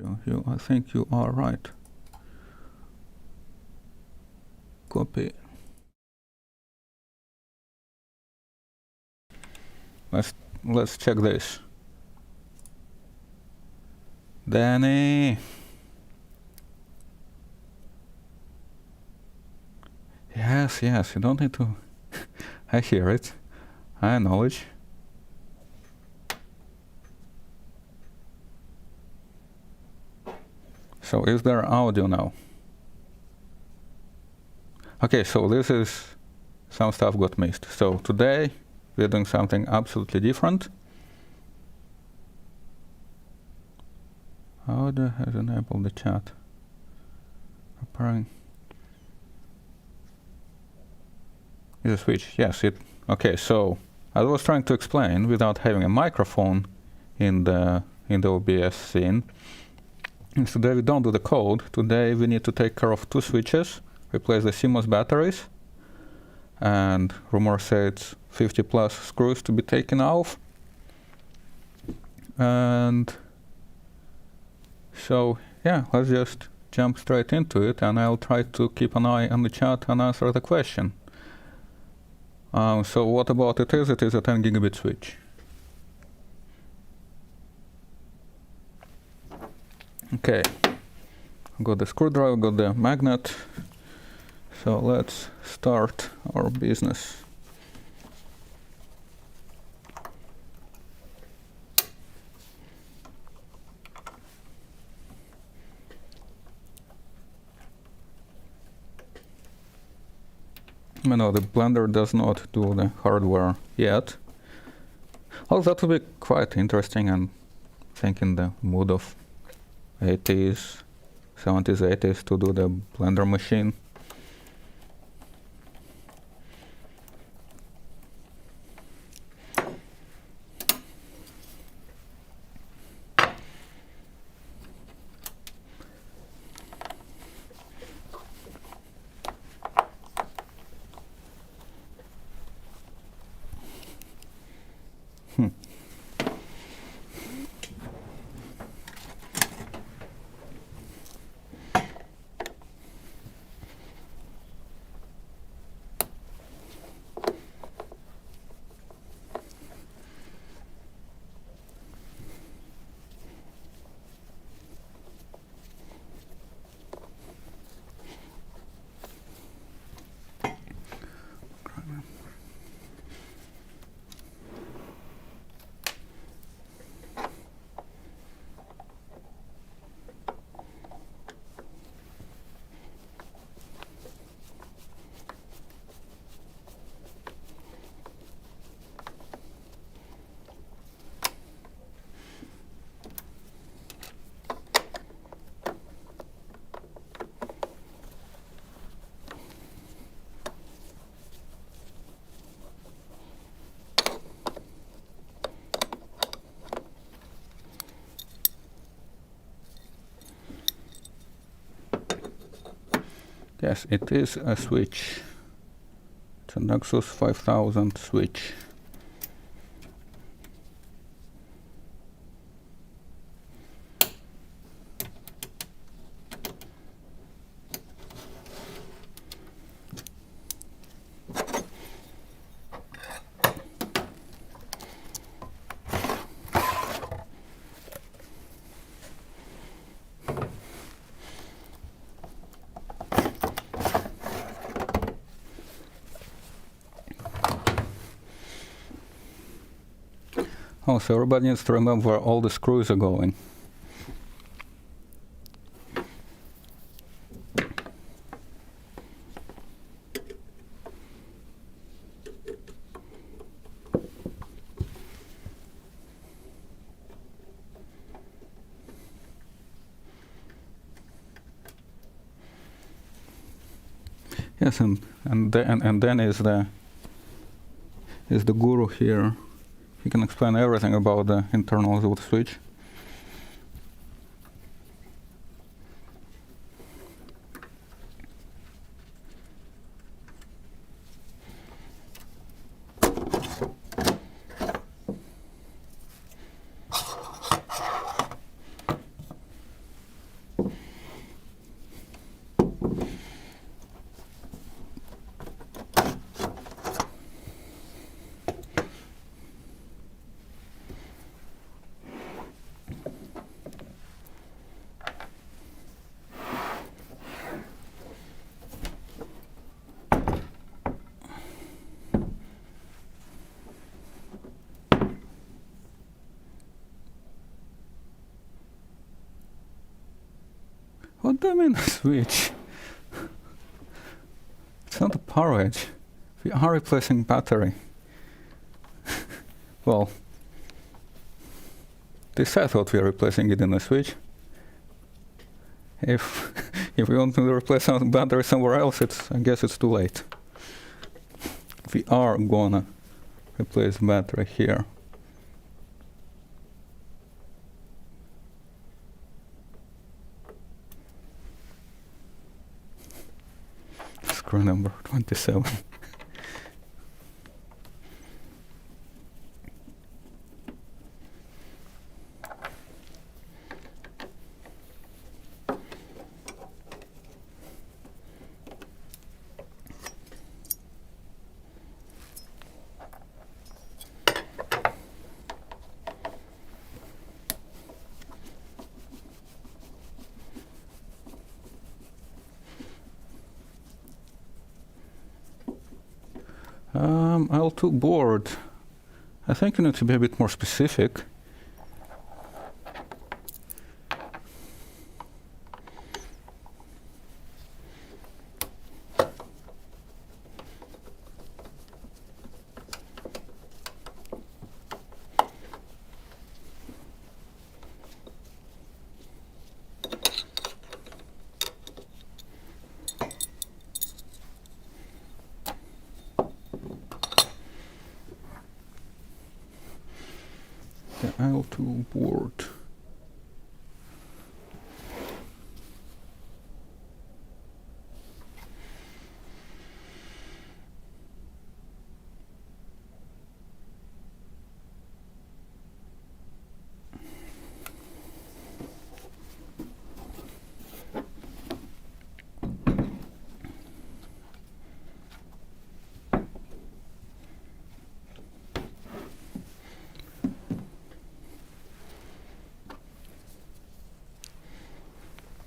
I think you are right. Copy. Let's check this. Danny. Yes, you don't need to. I hear it. I acknowledge. So is there audio now? Okay, so this is some stuff got missed. So today we're doing something absolutely different. How do I enable the chat? Preparing. Is a switch? Yes, it. Okay, so I was trying to explain without having a microphone in the OBS scene. And today we don't do the code. Today we need to take care of two switches, replace the CMOS batteries, and rumor says 50 plus screws to be taken off. And so yeah, let's just jump straight into it, and I'll try to keep an eye on the chat and answer the question. So what about it is? It is a 10 gigabit switch. Okay, got the screwdriver, got the magnet. So let's start our business. No, the Blender does not do the hardware yet. Well, that would be quite interesting, and I think in the mood of 80s, 70s, 80s to do the Blender machine. Yes, it is a switch. It's a Nexus 5000 switch. Oh, so everybody needs to remember where all the screws are going. Yes, and then is the guru here. He can explain everything about the internals of the switch. What do you mean switch? It's not a power edge. We are replacing battery. Well, this I thought we are replacing it in a switch. If we want to replace some battery somewhere else, I guess it's too late. We are gonna replace battery here. Screw number 27. L2 board. I think you need to be a bit more specific. The L2 board.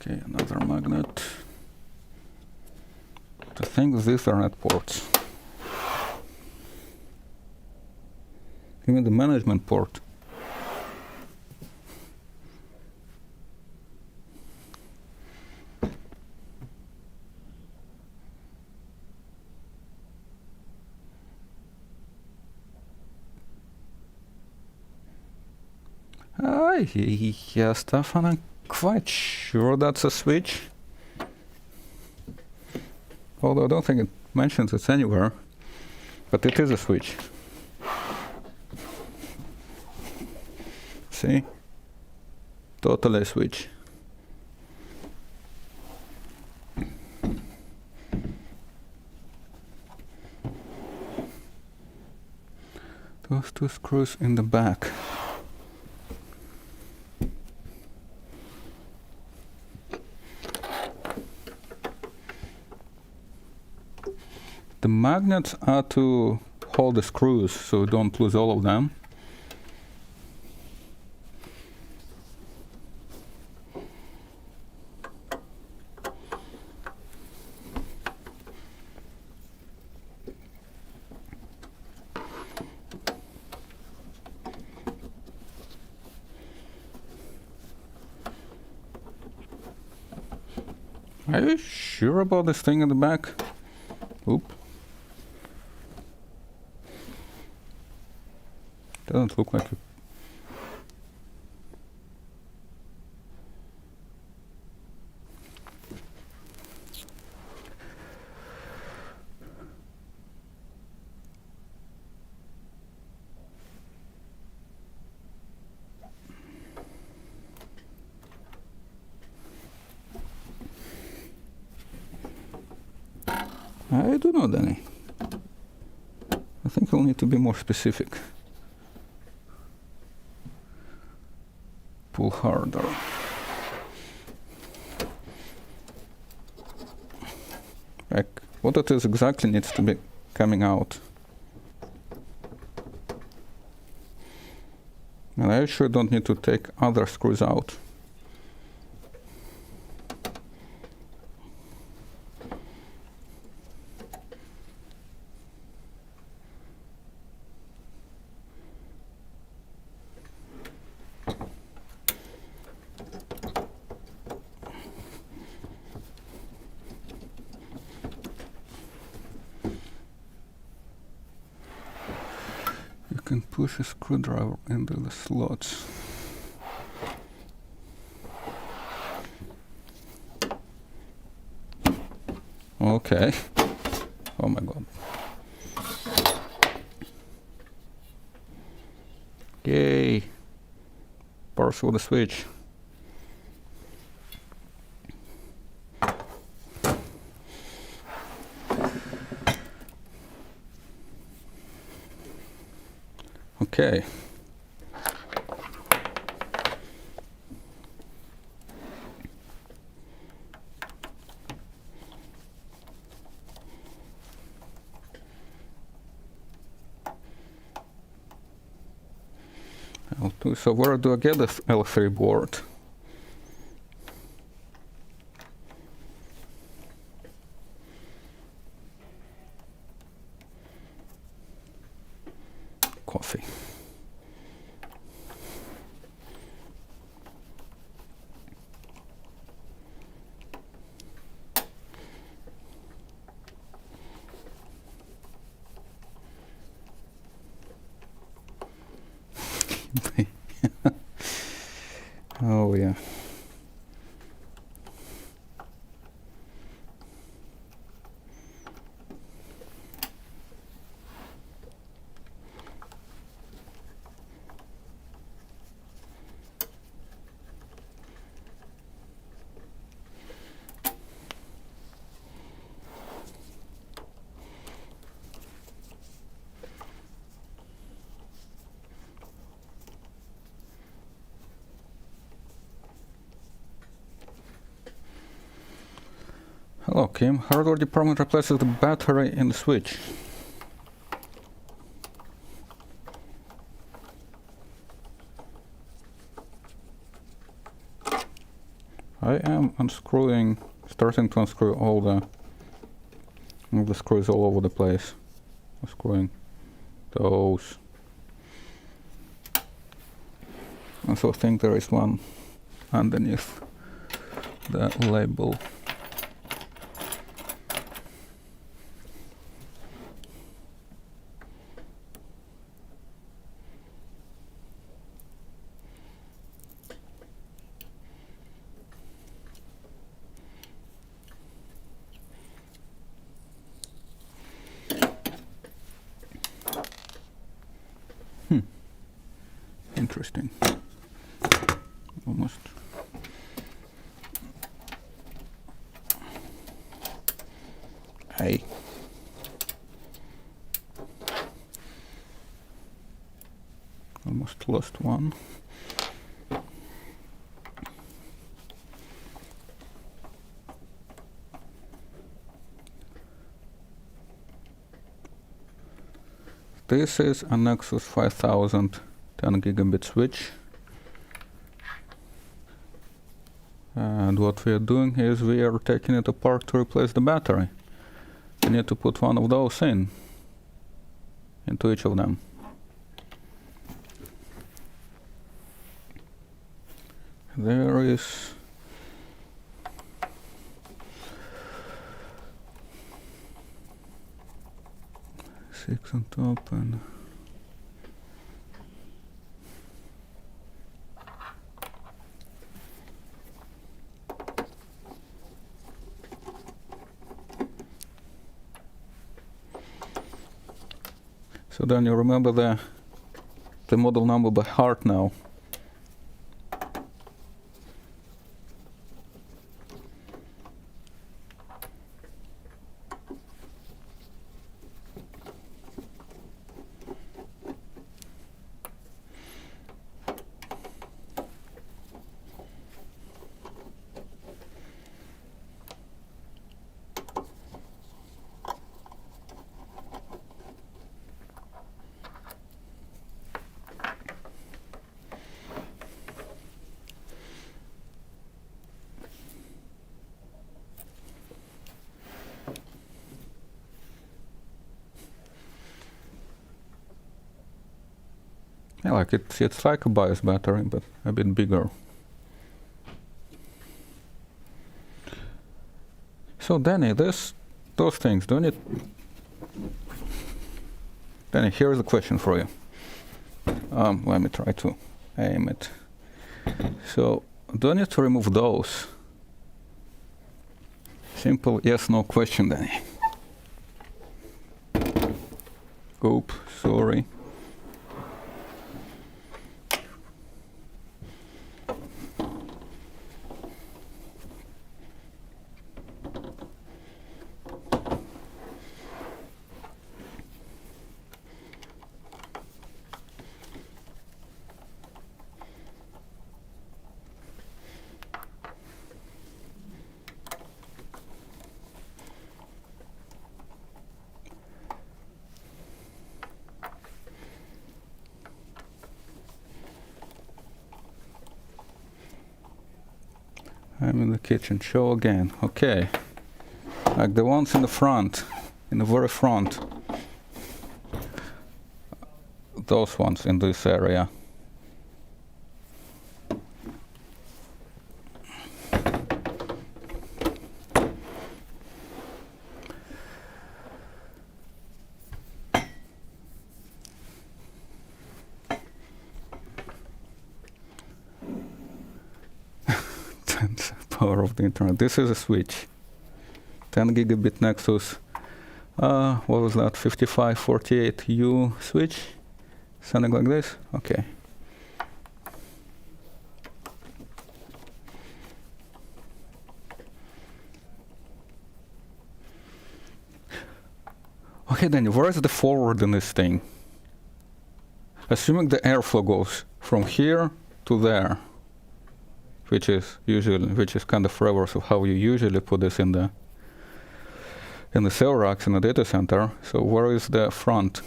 Okay, another magnet. I think these are not ports. Even the management port. Yeah, Stefan, I'm quite sure that's a switch. Although I don't think it mentions it anywhere, but it is a switch. See? Totally a switch. Those two screws in the back. The magnets are to hold the screws so don't lose all of them. Are you sure about this thing in the back? Oop. Doesn't look like it. I don't know, Danny. I think we'll need to be more specific. Pull harder. Like, what it is exactly needs to be coming out. And I actually don't need to take other screws out. can push a screwdriver into the slots. Okay. Oh my god. Yay! Partial the switch. Okay. L2. So where do I get this L3 board? Coffee. Oh yeah. Hello Kim, hardware department replaces the battery in the switch. I am unscrewing, starting to unscrew all the screws all over the place. Unscrewing those. I also think there is one underneath the label. Interesting. Almost. Hey. Almost lost one. This is a Nexus 5000 10 gigabit switch, and what we are doing is we are taking it apart to replace the battery. We need to put one of those into each of them. There is six on top and so then you remember the model number by heart now. Yeah, like it's like a BIOS battery, but a bit bigger. So Danny, those things, don't it? Danny, here's a question for you. Let me try to aim it. So, do I need to remove those? Simple yes, no question, Danny. Oops, sorry. I'm in the kitchen. Show again. Okay. Like the ones in the front, in the very front. Those ones in this area. Power of the internet. This is a switch. 10 gigabit Nexus. What was that? 5548U switch? Something like this? Okay. Okay, then where is the forward in this thing? Assuming the airflow goes from here to there, which is kind of reverse of how you usually put this in the cell racks in the data center. So where is the front?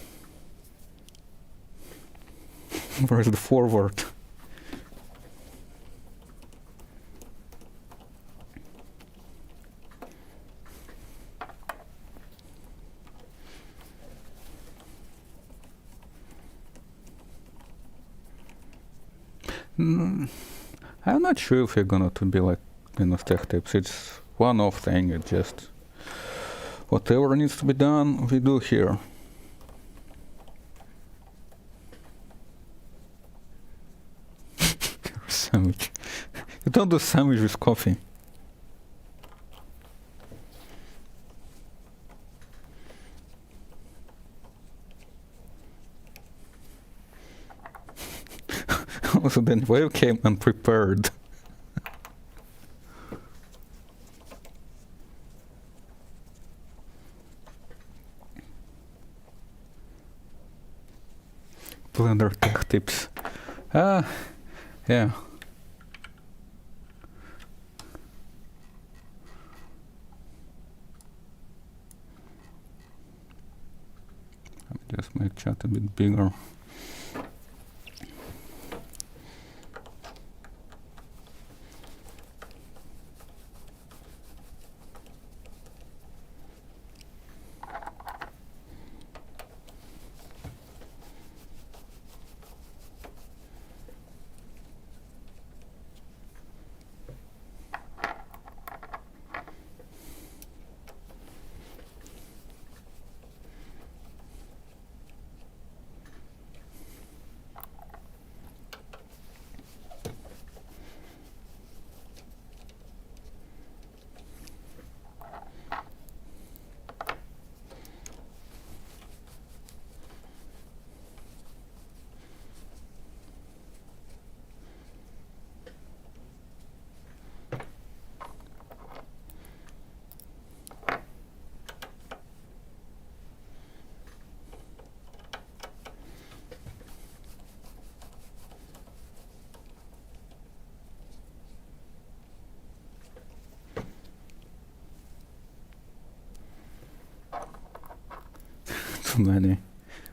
Where is the forward? I'm not sure if you're gonna to be like tech tips. It's one-off thing. It just whatever needs to be done, we do here. Sandwich. You don't do sandwich with coffee. Also, then why you came unprepared? Blender tech tips. Yeah. Let me just make chat a bit bigger. Too many.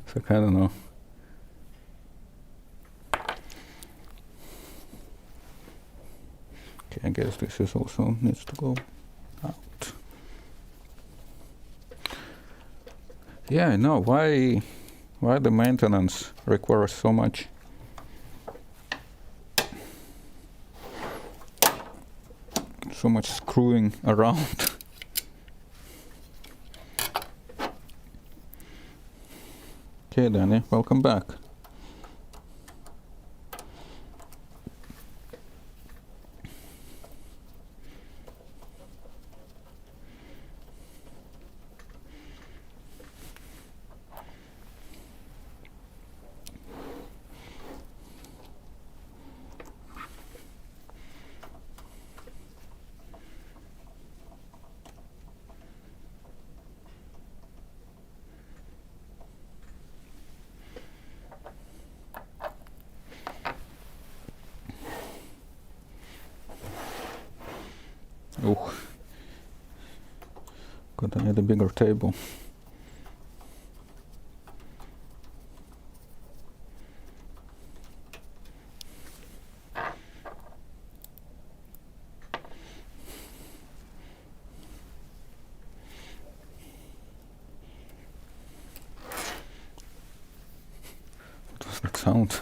So I don't know. Okay, I guess this is also needs to go out. Yeah, I know. Why the maintenance requires so much? So much screwing around. Okay, Danny, welcome back. Oh, gonna need a bigger table. What was that sound?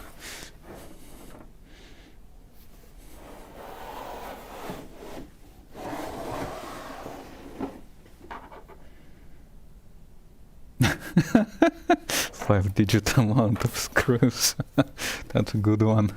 Five-digit amount of screws. That's a good one.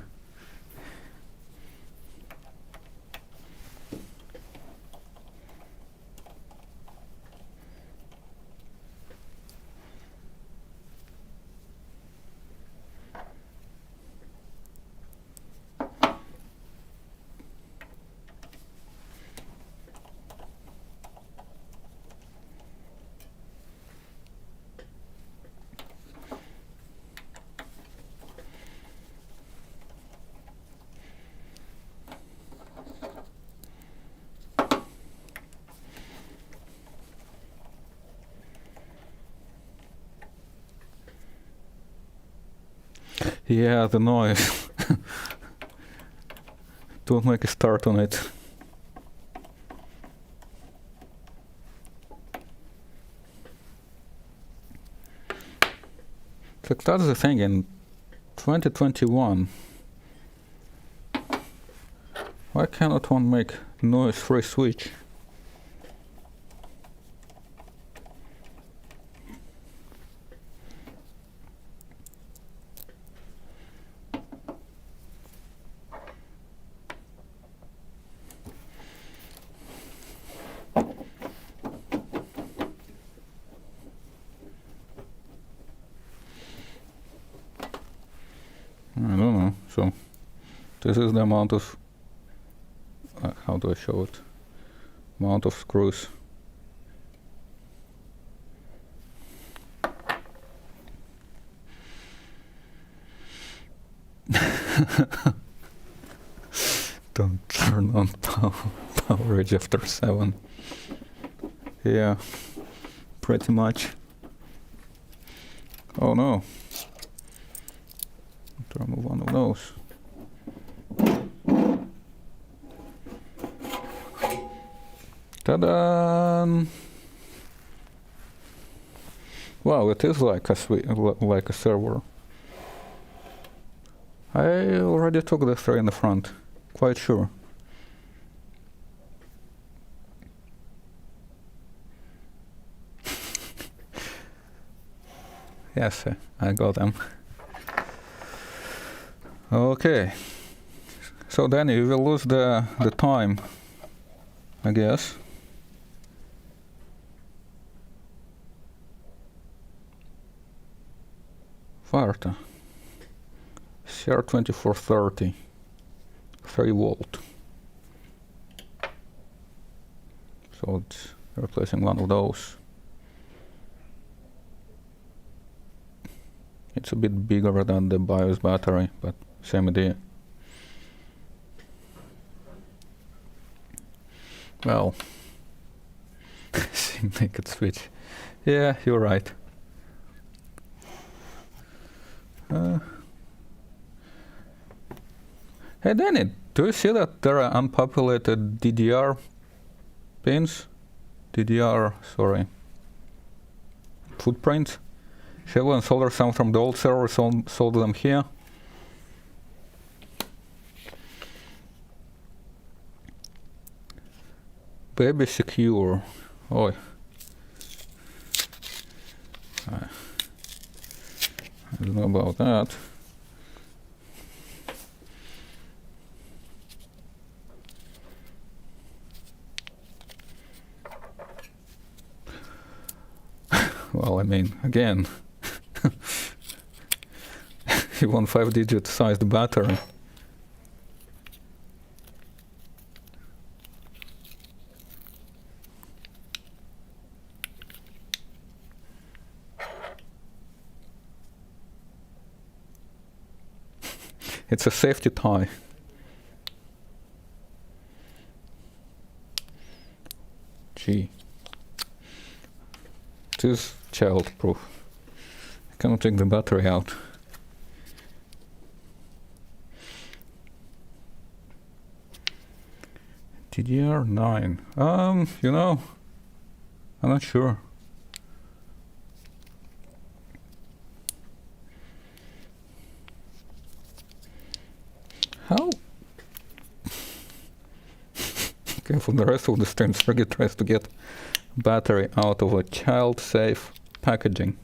Yeah, the noise. Don't make a start on it. So that's the thing, in 2021, why cannot one make noise-free switch? I don't know. So this is the amount of how do I show it? Amount of screws. Don't turn on powerage after 7. Yeah, pretty much. Oh no. To remove one of those. Ta-da! Wow, it is like a server. I already took the 3 in the front, quite sure. Yes, I got them. Okay, so then you will lose the time, I guess. Varta. CR2430, 3 volt. So it's replacing one of those. It's a bit bigger than the BIOS battery, but same idea. Well, naked switch. Yeah, you're right. Hey Danny, do you see that there are unpopulated DDR pins? Sorry. Footprints? Shall solder some from the old server, solder them here. Baby secure. Oi. I don't know about that. Well, I mean, again, you want 5-digit sized battery. It's a safety tie. Gee. It is child-proof. I cannot take the battery out. DDR9. You know, I'm not sure. How? Okay, for the rest of the stream, Sergey tries to get battery out of a child-safe packaging.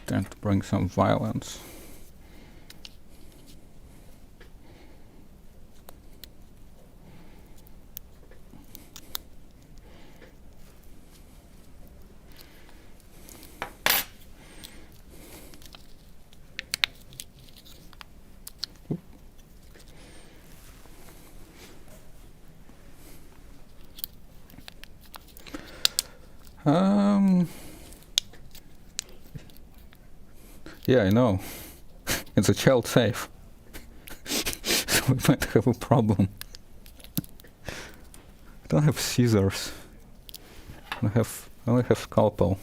Tend to bring some violence. Yeah, I know. It's a child safe. So we might have a problem. I don't have scissors. I only have scalpel.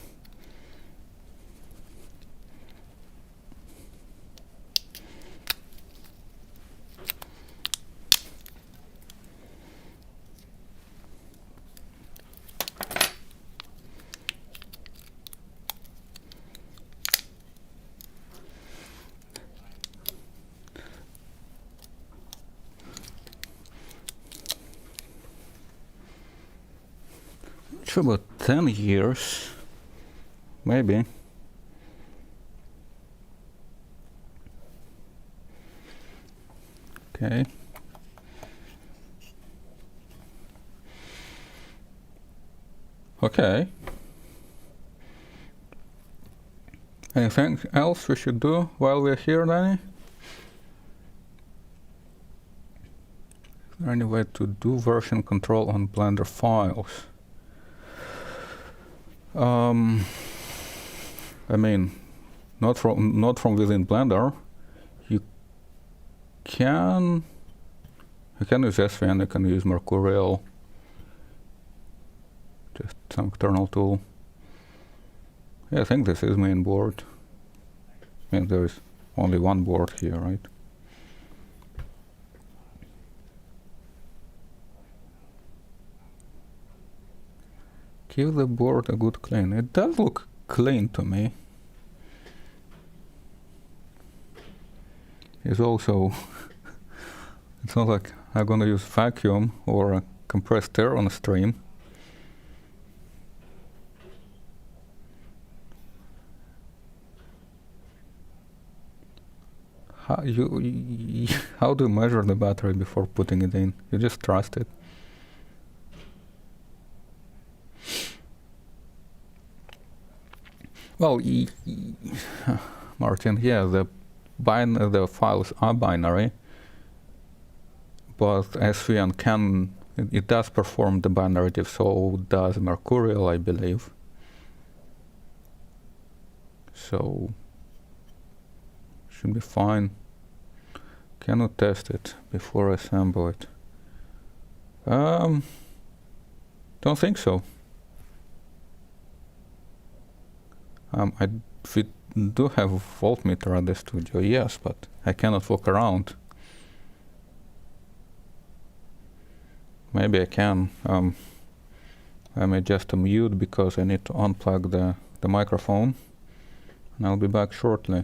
Sure, about 10 years, maybe. Okay. Okay. Anything else we should do while we're here, Danny? Is there any way to do version control on Blender files? I mean, not from within Blender. You can use SVN, you can use Mercurial, just some external tool. Yeah, I think this is main board. I mean, there is only one board here, right? Give the board a good clean. It does look clean to me. It's also, it's not like I'm gonna use vacuum or a compressed air on a stream. How how do you measure the battery before putting it in? You just trust it. Well, Martin, yeah, the files are binary, but SVN it does perform the binary, so does Mercurial, I believe. So should be fine. Cannot test it before I assemble it. Don't think so. We do have a voltmeter at the studio, yes, but I cannot walk around. Maybe I can. I may just mute because I need to unplug the microphone, and I'll be back shortly.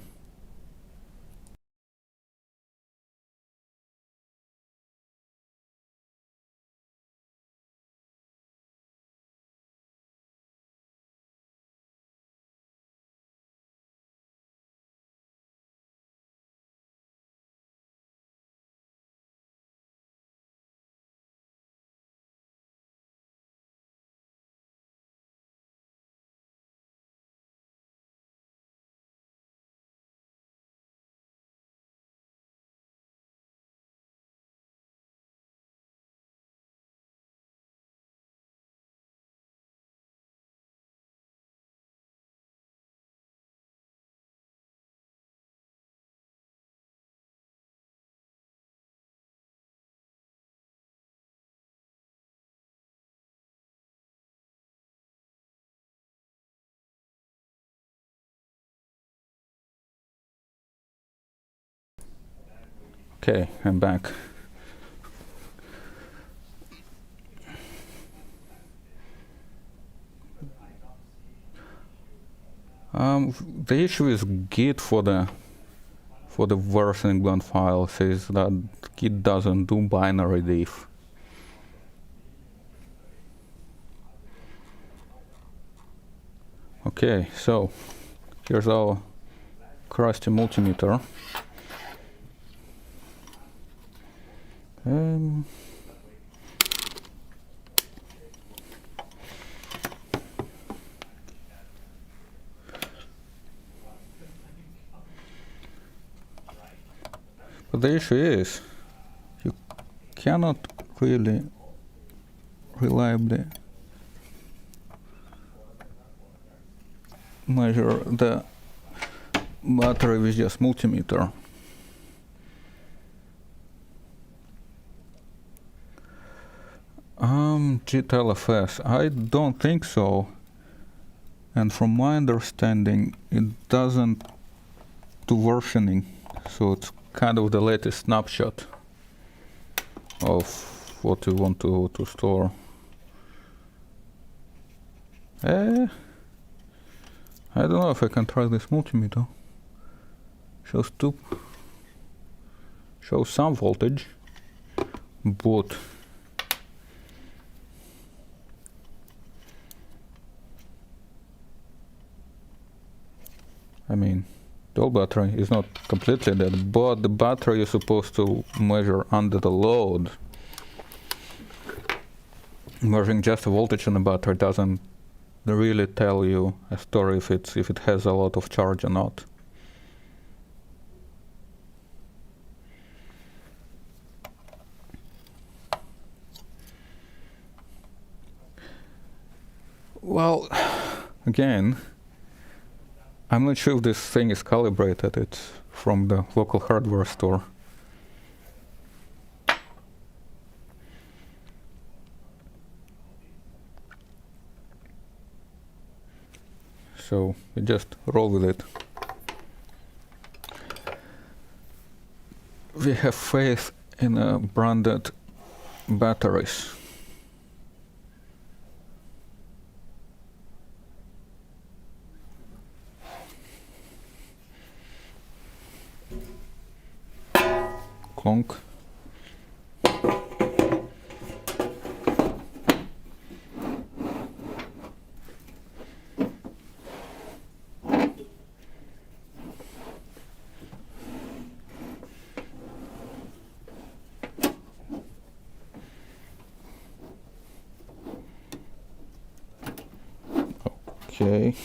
Okay, I'm back. The issue is Git for the versioning blend file says that Git doesn't do binary diff. Okay, so here's our crusty multimeter. But the issue is, you cannot really reliably measure the battery with just multimeter. GTLFS, I don't think so. And from my understanding, it doesn't do versioning, so it's kind of the latest snapshot of what you want to store. I don't know if I can try this multimeter. Shows some voltage, but I mean, the old battery is not completely dead, but the battery is supposed to measure under the load. Measuring just the voltage on the battery doesn't really tell you a story if it has a lot of charge or not. Well, again, I'm not sure if this thing is calibrated. It's from the local hardware store. So we just roll with it. We have faith in branded batteries. Clonk. Okay.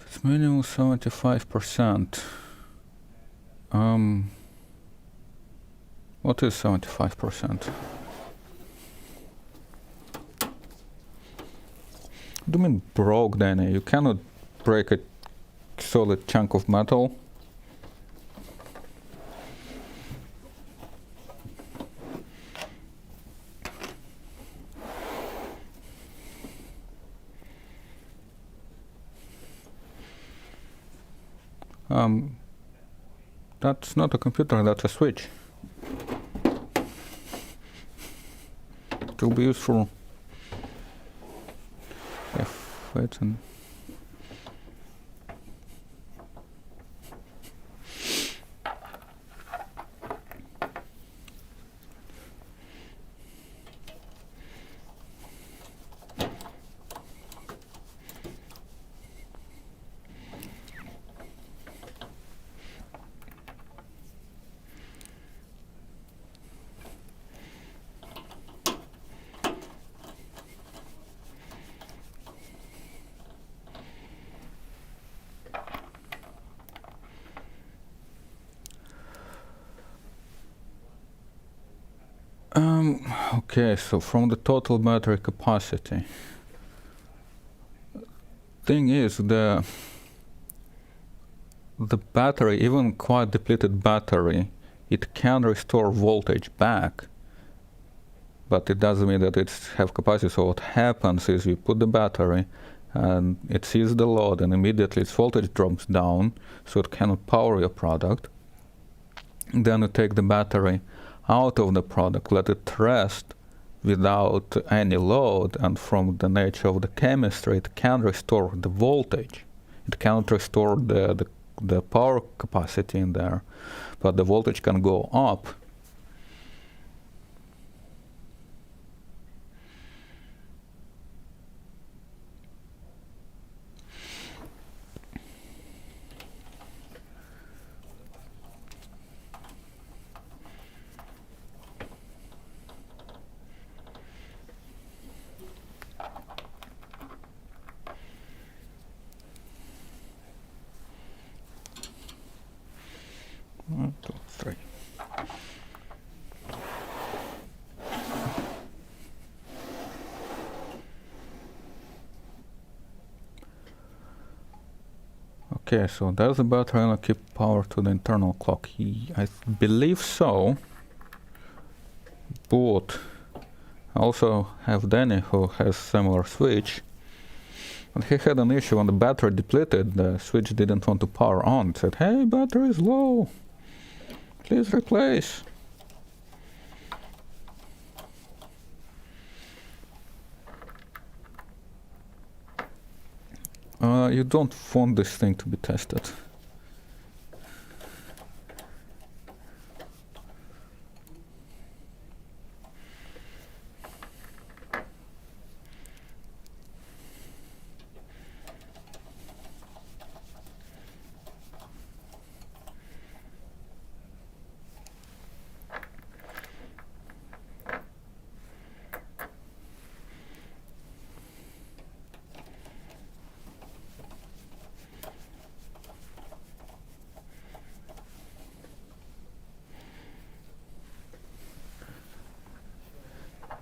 It's minimum 75%. What is 75%? What do you mean broke, Danny? You cannot break a solid chunk of metal. That's not a computer, that's a switch. It will be useful if it's an okay, so from the total battery capacity, thing is, the battery, even quite depleted battery, it can restore voltage back, but it doesn't mean that it have capacity. So what happens is you put the battery and it sees the load, and immediately its voltage drops down, so it cannot power your product. Then you take the battery out of the product, let it rest without any load, and from the nature of the chemistry, it can restore the voltage. It cannot restore the power capacity in there, but the voltage can go up. One, two, three. Okay, so does the battery only keep power to the internal clock? I believe so. But I also have Danny, who has similar switch. And he had an issue when the battery depleted, the switch didn't want to power on. It said, hey, battery is low. Please replace. You don't want this thing to be tested.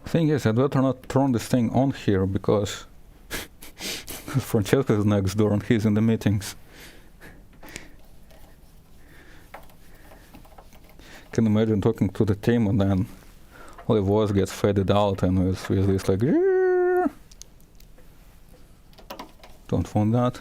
Thing is, I'd better not turn this thing on here because Francesco is next door and he's in the meetings. Can imagine talking to the team and then all the voice gets faded out and with this like, "Grrr." Don't want that.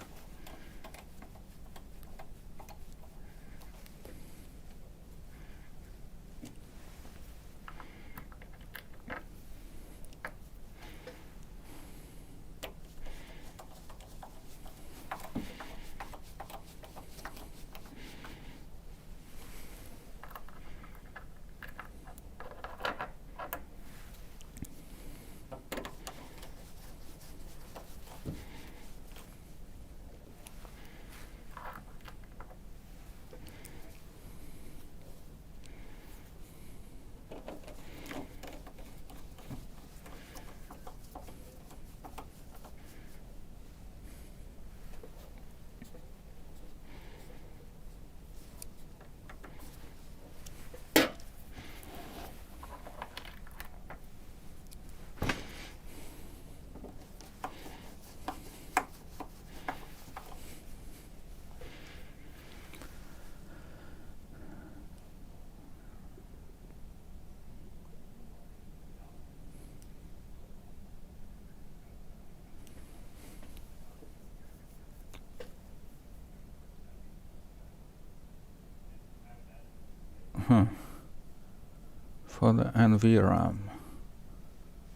For the NVRAM.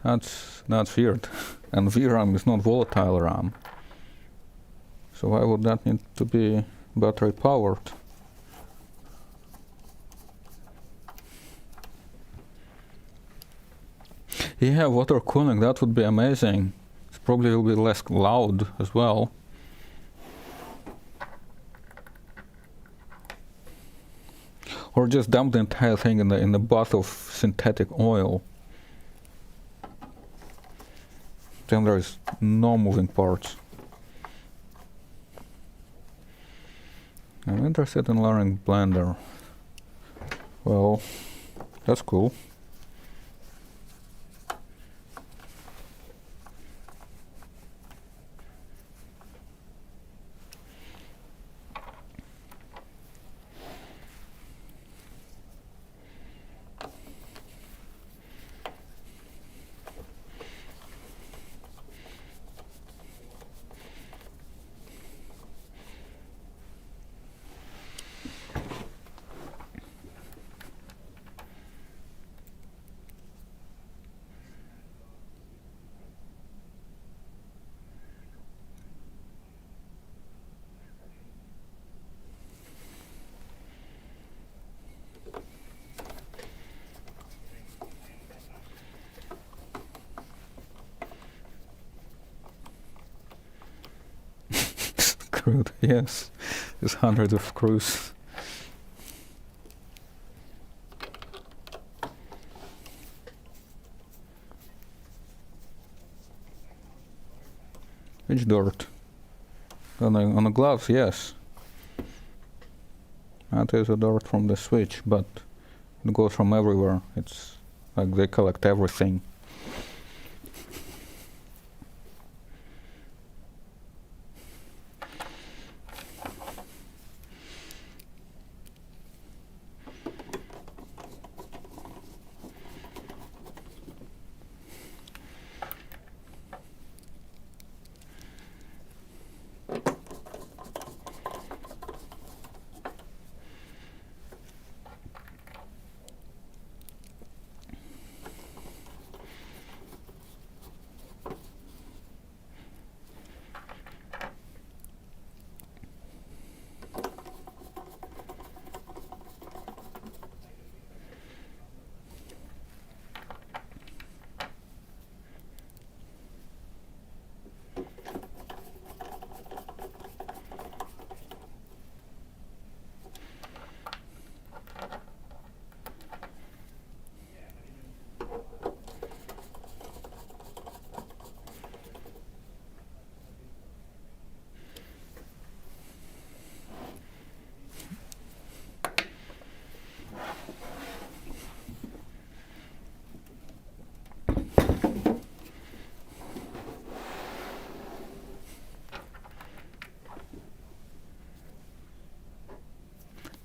That's weird. NVRAM is not volatile RAM. So why would that need to be battery powered? Yeah, water cooling, that would be amazing. It probably will be less loud as well. Or just dump the entire thing in the bath of synthetic oil. Then there is no moving parts. I'm interested in learning Blender. Well, that's cool. screwed. Yes, there's hundreds of screws. Which dirt? On the gloves, yes. That is a dirt from the switch, but it goes from everywhere. It's like they collect everything.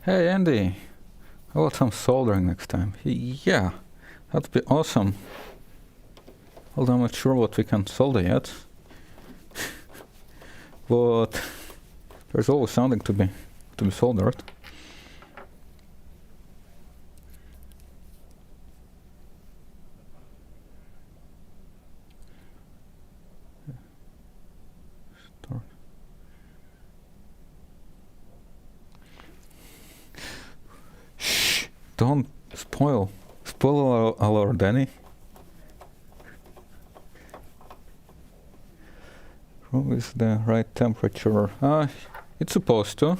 Hey Andy, I want some soldering next time. Yeah, that'd be awesome. Although I'm not sure what we can solder yet. But there's always something to be soldered. Don't spoil alert, Danny. Room is the right temperature. It's supposed to.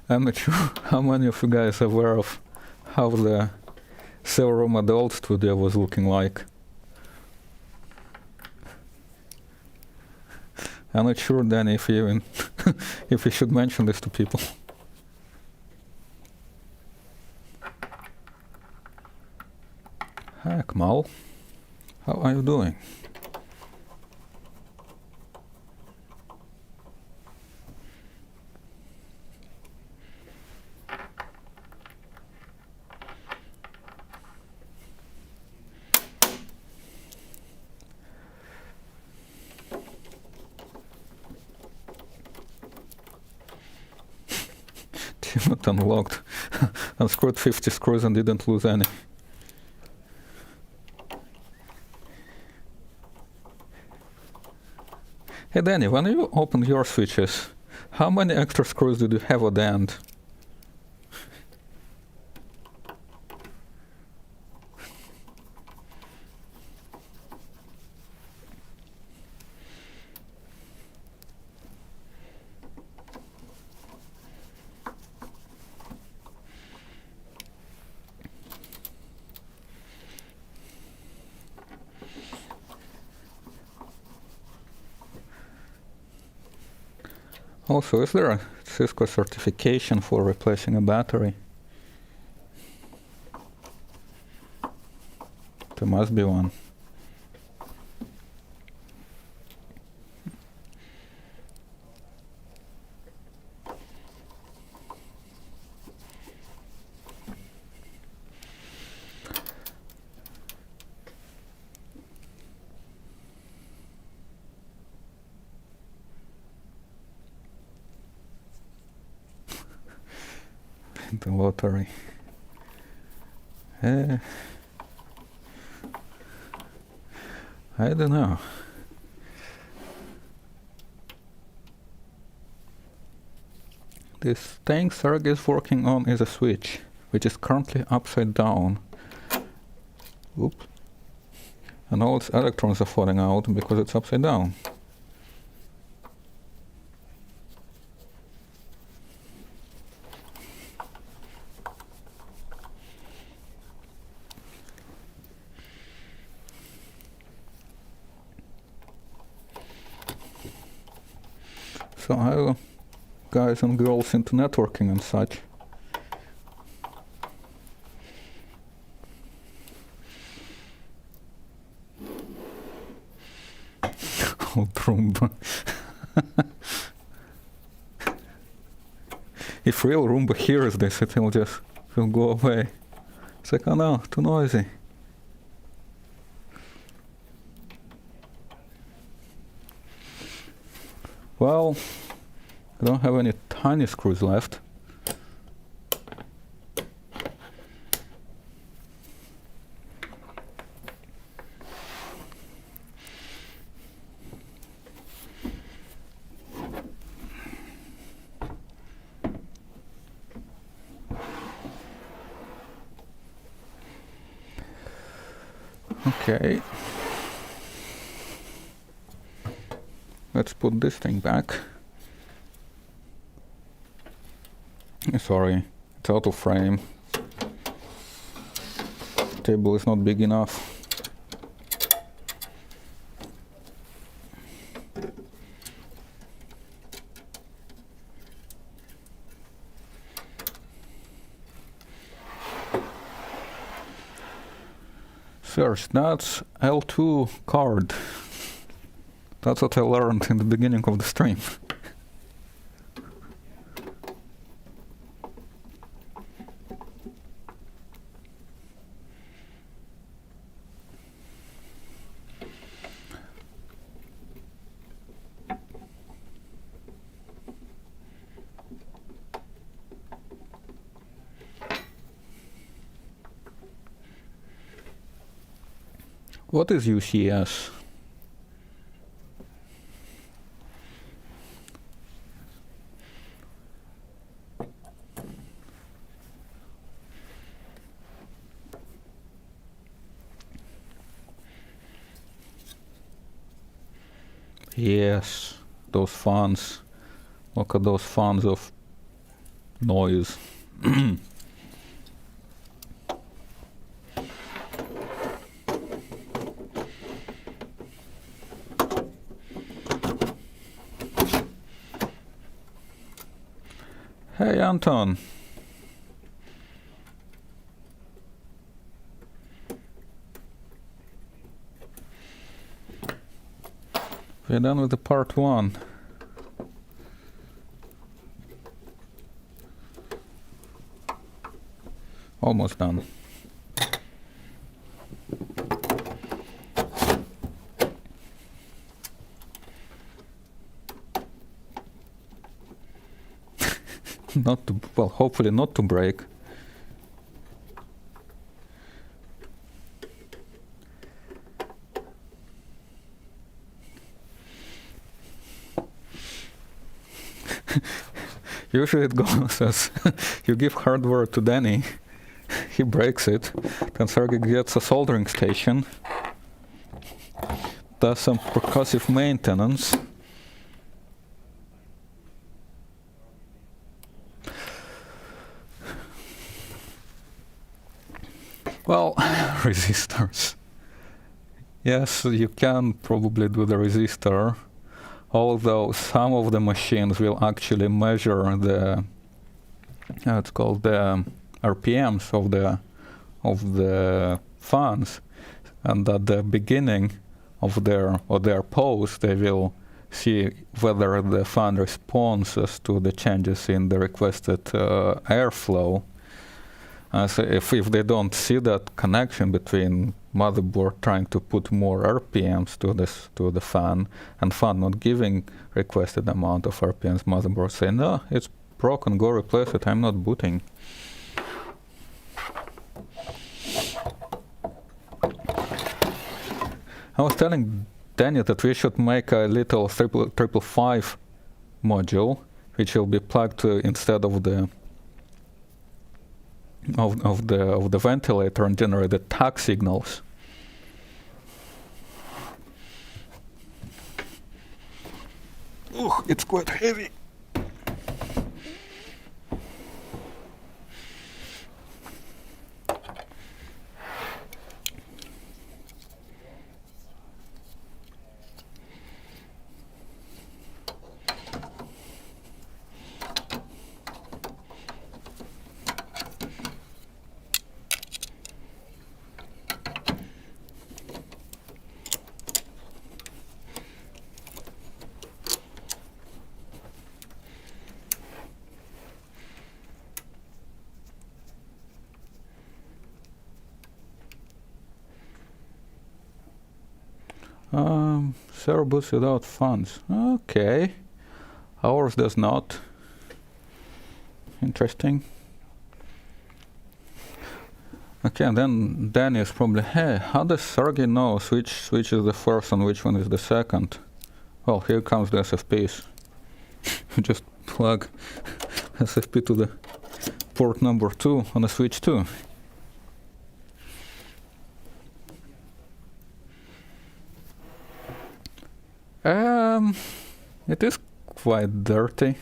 I'm not sure how many of you guys are aware of how the server room at the old studio was looking like. I'm not sure, Danny, if you even if you should mention this to people. Hi, Kamal. How are you doing? Not unlocked. Unscrewed 50 screws and didn't lose any. Hey Danny, when you opened your switches, how many extra screws did you have at the end? Also, is there a Cisco certification for replacing a battery? There must be one. The lottery. I don't know. This thing Sergey is working on is a switch, which is currently upside down. Oops. And all its electrons are falling out because it's upside down. So how guys and girls into networking and such. Old Roomba. If real Roomba hears this, it will go away. It's like, oh no, too noisy. Well, I don't have any tiny screws left. Okay. Let's put this thing back. Sorry, it's out of frame. Table is not big enough. Serge, that's L2 card. That's what I learned in the beginning of the stream. What is UCS? Yes, those fans. Look at those fans of noise. Hey, Anton. We're done with the part 1. Almost done. Not to, well, hopefully not to break. Usually it goes as you give hardware to Danny, he breaks it, then Sergey gets a soldering station, does some percussive maintenance, well, resistors. Yes, you can probably do the resistor, although some of the machines will actually measure the, it's called the RPMs of the fans, and at the beginning of their pose, they will see whether the fan responds to the changes in the requested airflow. So if they don't see that connection between motherboard trying to put more RPMs to the fan and fan not giving requested amount of RPMs, motherboard say, no, it's broken, go replace it, I'm not booting. I was telling Danny that we should make a little 555 module, which will be plugged to instead of the ventilator and generate the tag signals. Ooh, it's quite heavy. Server boots without funds. Okay. Ours does not. Interesting. Okay, and then Danny is probably, hey, how does Sergey know which switch is the first and which one is the second? Well, here comes the SFPs. Just plug SFP to the port number 2 on the switch 2. It is quite dirty.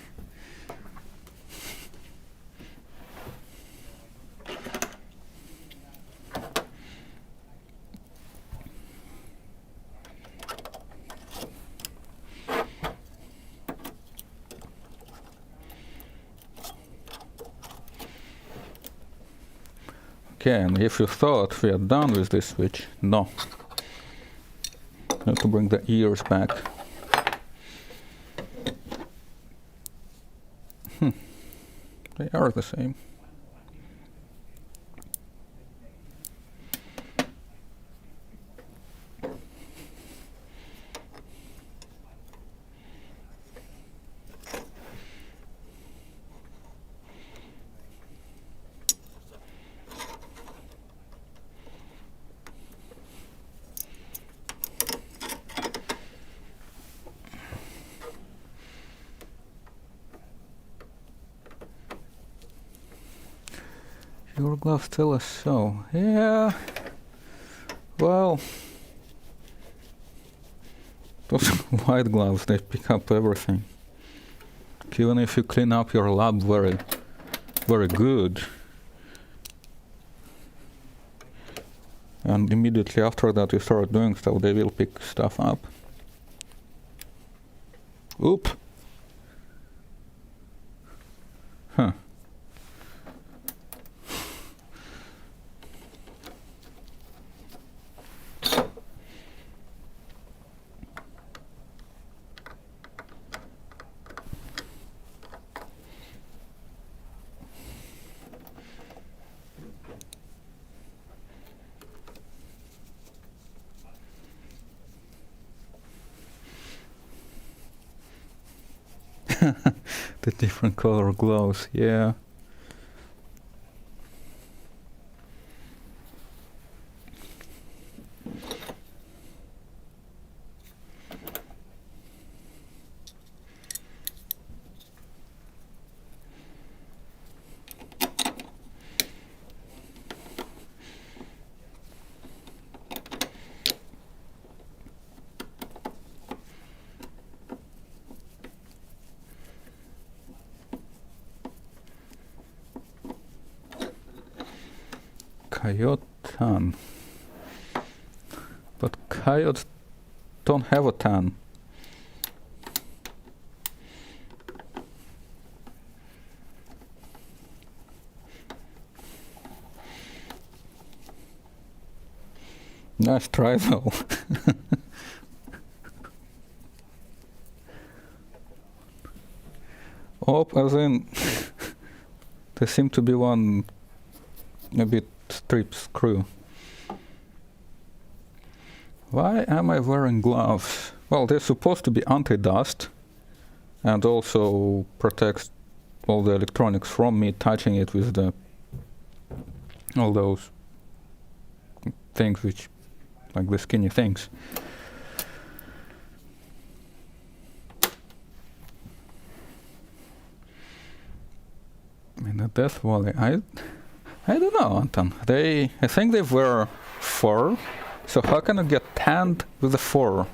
Okay, and if you thought we are done with this switch, no. Have to bring the ears back. They are the same. Your gloves tell us so. Yeah. Well, those white gloves, they pick up everything. Even if you clean up your lab very, very good, and immediately after that you start doing stuff, they will pick stuff up. Oop. Huh. The different color gloves, yeah. Coyote tan. But coyotes don't have a tan. Nice try though. Oh, as in there seem to be one a bit strip screw. Why am I wearing gloves? Well, they're supposed to be anti-dust and also protects all the electronics from me touching it with the all those things which like the skinny things. In the Death Valley, I don't know, Anton. I think they were fur. So how can you get tanned with the fur?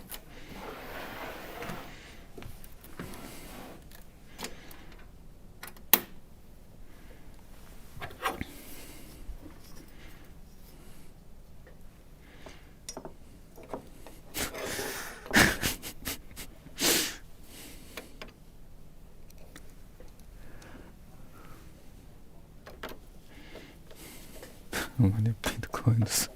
How many bitcoins?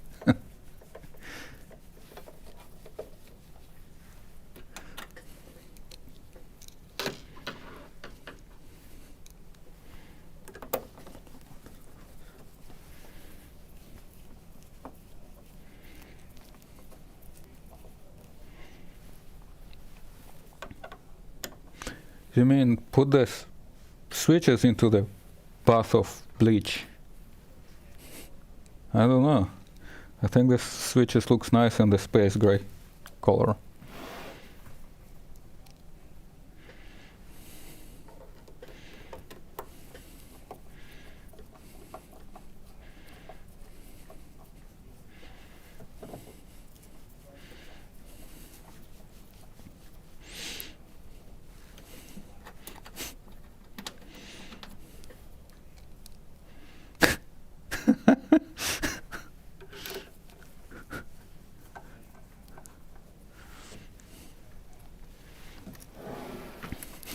You mean put the switches into the bath of bleach? I don't know. I think the switches looks nice in the space gray color.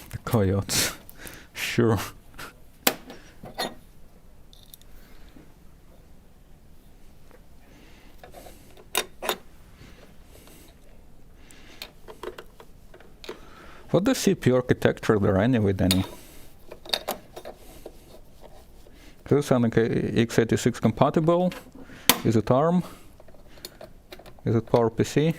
The coyotes. Sure. What the CPU architecture there anyway, Danny? Is this something x86 compatible? Is it ARM? Is it PowerPC?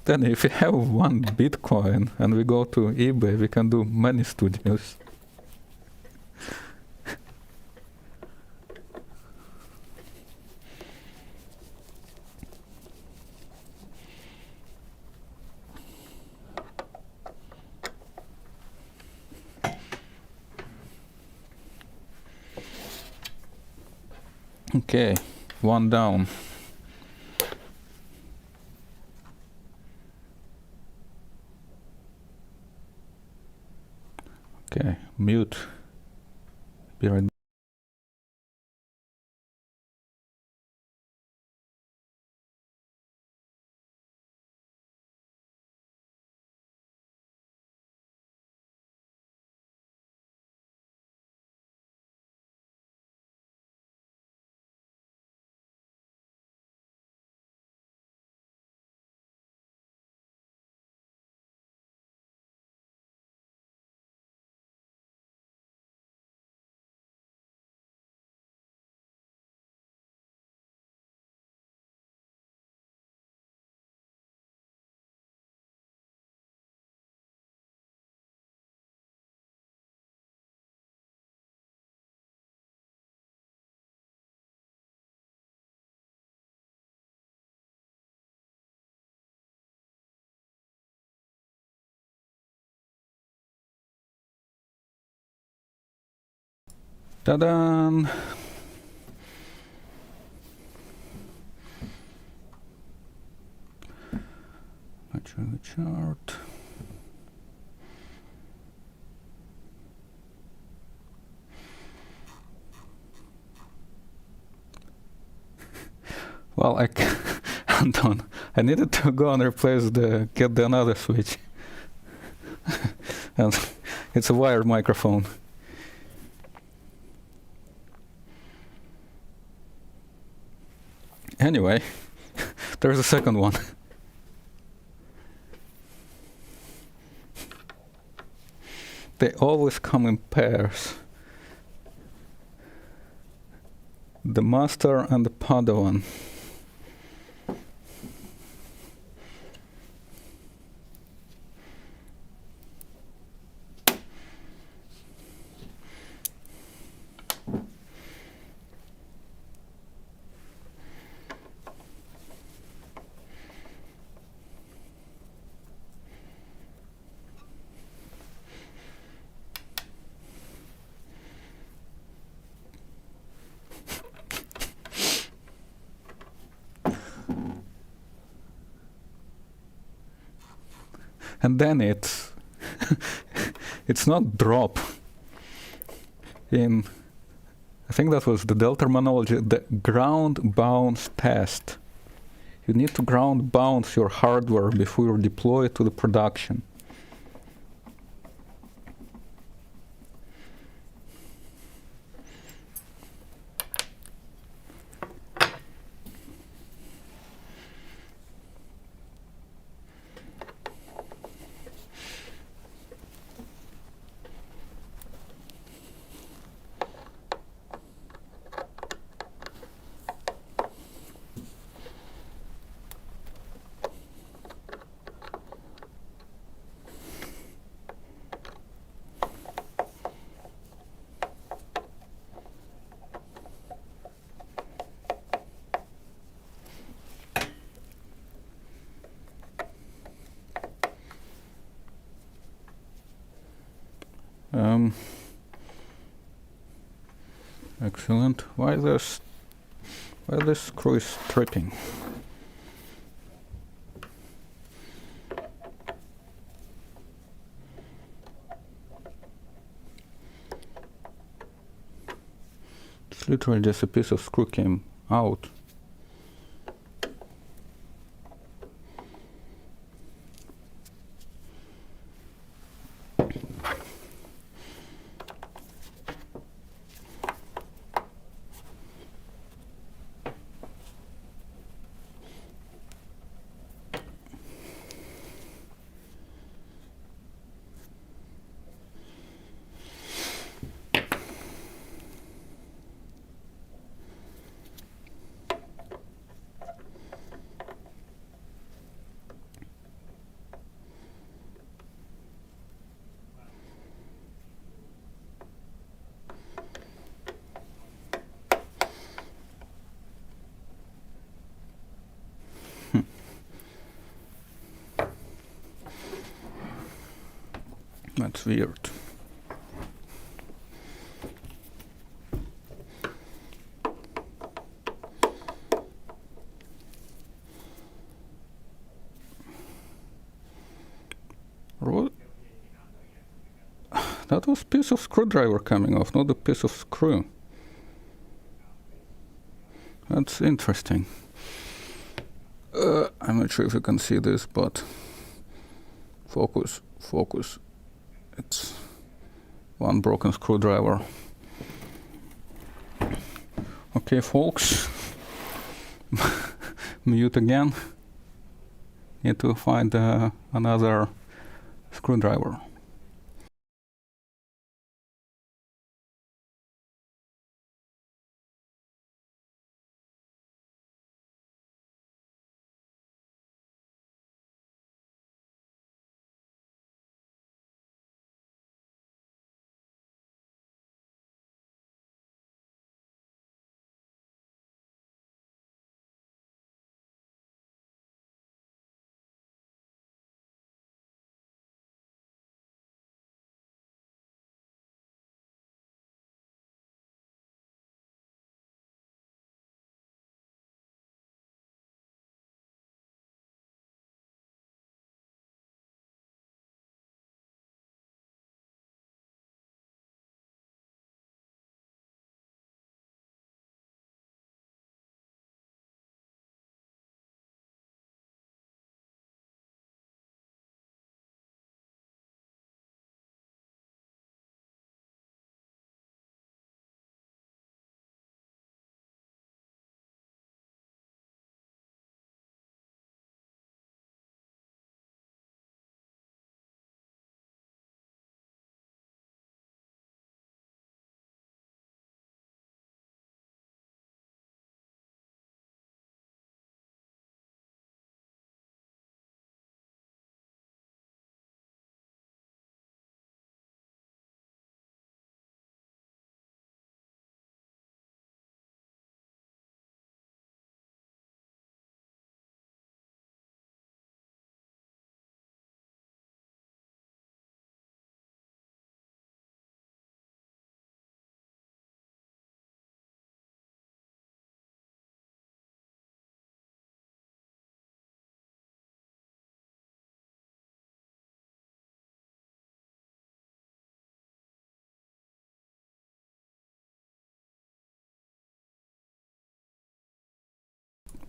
Then if we have one Bitcoin and we go to eBay, we can do many studios. Okay, one down. Okay, mute. Be right back. Ta-da! Matching the chart. Well, Anton, I needed to go and replace get the another switch. And it's a wired microphone. Anyway, there's a second one. They always come in pairs. The master and the Padawan. And then it's not drop. I think that was the Dell terminology, the ground bounce test. You need to ground bounce your hardware before you deploy it to the production. Excellent. Why this screw is tripping? It's literally just a piece of screw came out. That's weird. That was a piece of screwdriver coming off, not a piece of screw. That's interesting. I'm not sure if you can see this, but focus. It's one broken screwdriver. Okay, folks. Mute again. Need to find another screwdriver.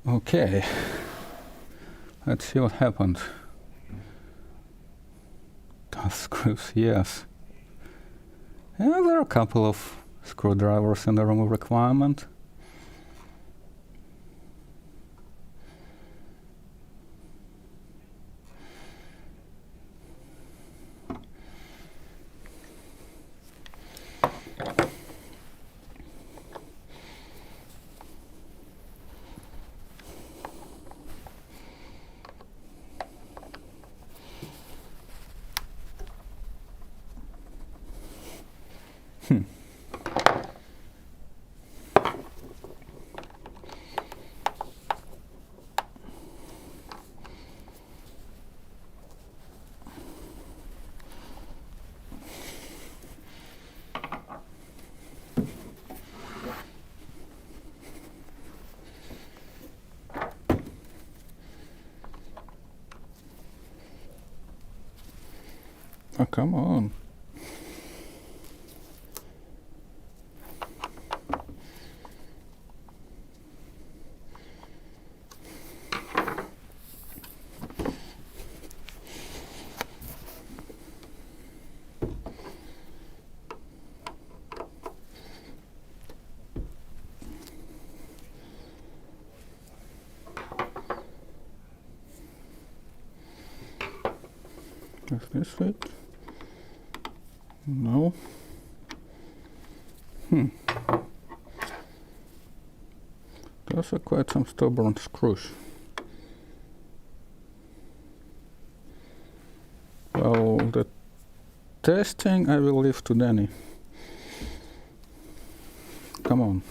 Okay, let's see what happened. Screws, yes. Yeah, there are a couple of screwdrivers in the remove requirement. Oh, come on. Does this fit? No. Those are quite some stubborn screws. Well, the testing I will leave to Danny. Come on.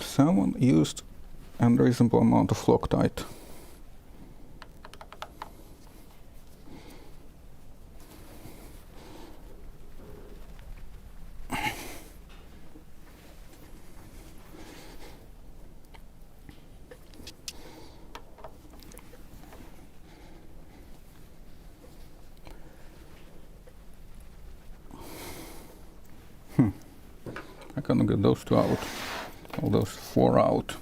Someone used unreasonable amount of Loctite. I can't get those two out. All those 4 out.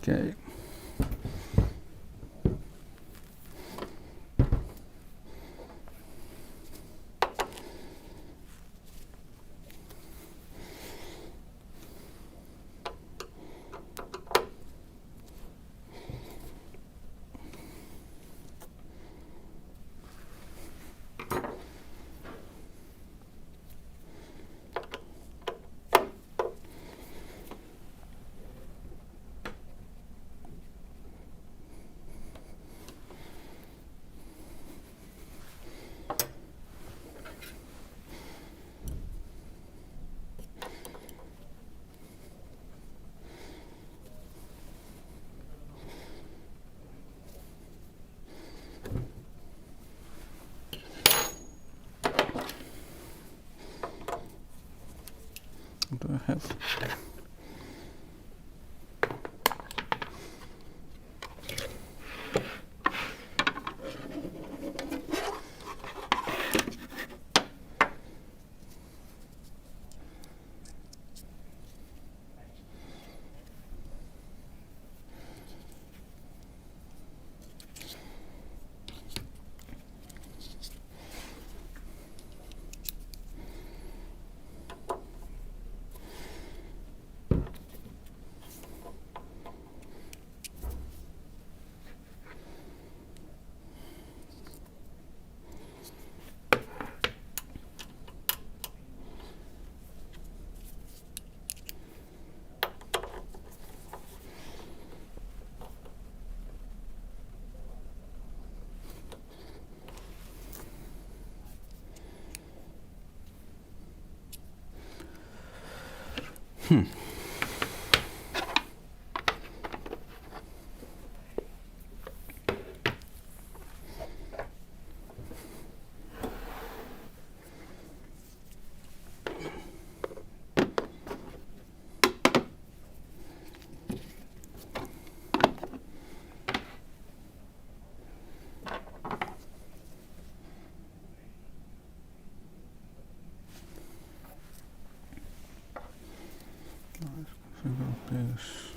Okay. Do I have? figure this.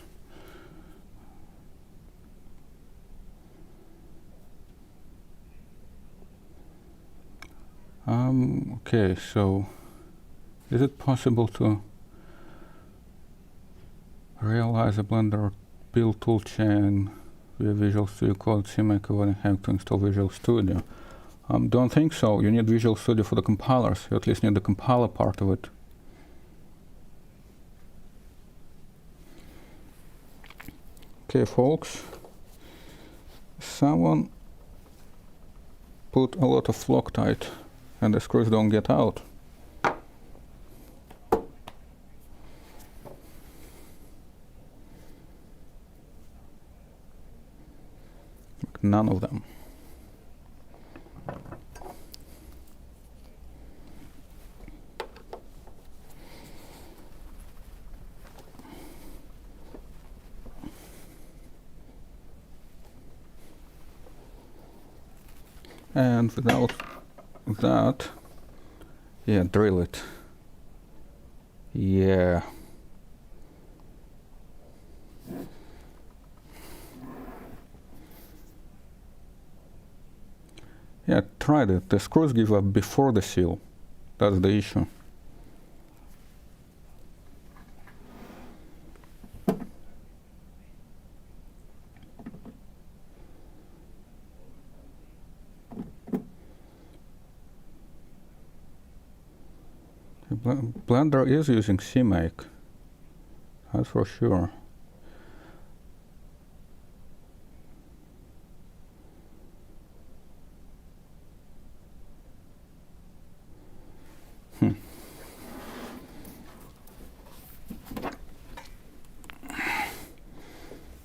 Okay, so is it possible to realize a Blender build toolchain via Visual Studio Code CMake when you have to install Visual Studio? Don't think so. You need Visual Studio for the compilers. You at least need the compiler part of it. Okay, folks. Someone put a lot of Loctite and the screws don't get out. None of them. And without that, yeah, drill it. Yeah. Yeah, tried it. The screws give up before the seal. That's the issue. Blender is using CMake. That's for sure.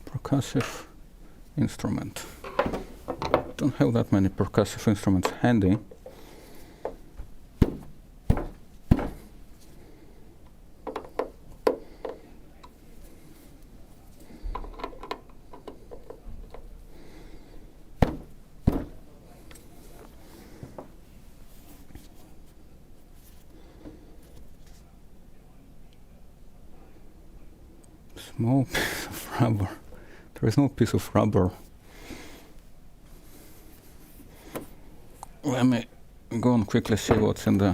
Percussive instrument. Don't have that many percussive instruments handy. Small piece of rubber. There is no piece of rubber. Let me go and quickly see what's in the,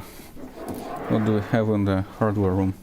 what do we have in the hardware room.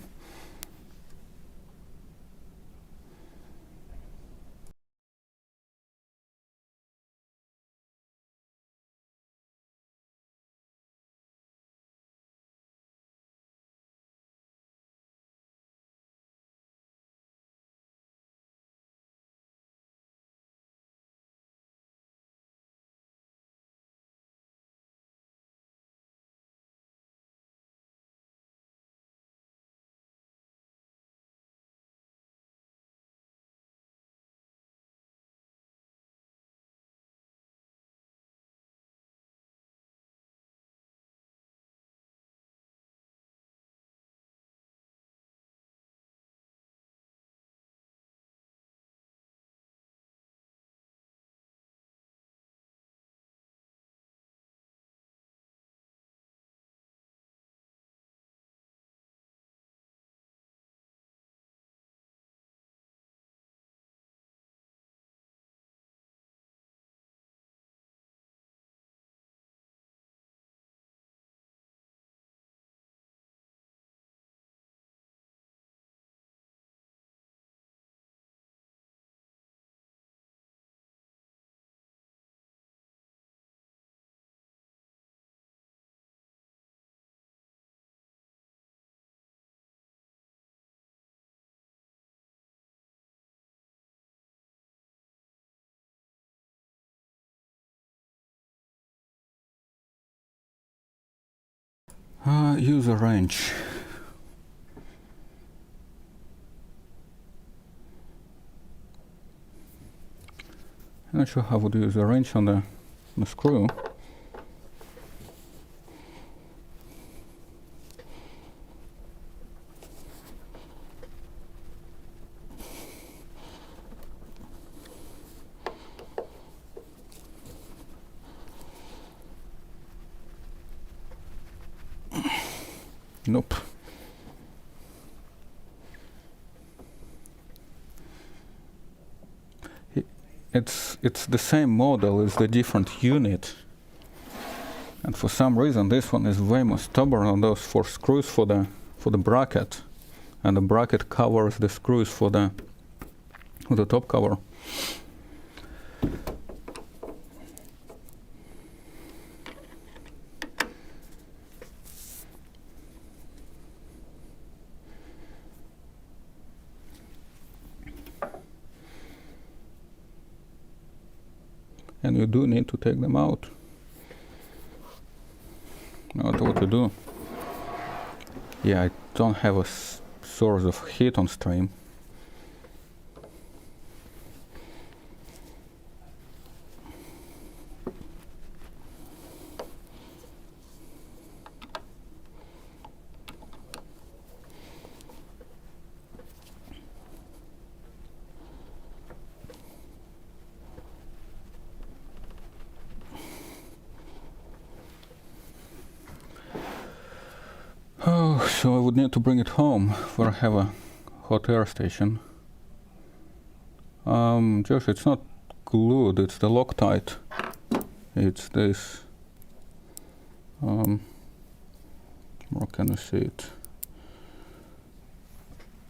User range. I'm not sure how would use the range on the screw. Nope. it's the same model, it's the different unit. And for some reason, this one is way more stubborn on those 4 screws for the bracket, and the bracket covers the screws for the top cover. And you do need to take them out. Now what to do? Yeah, I don't have a source of heat on stream. So I would need to bring it home where I have a hot air station. Josh, it's not glued, it's the Loctite. It's this, where can you see it?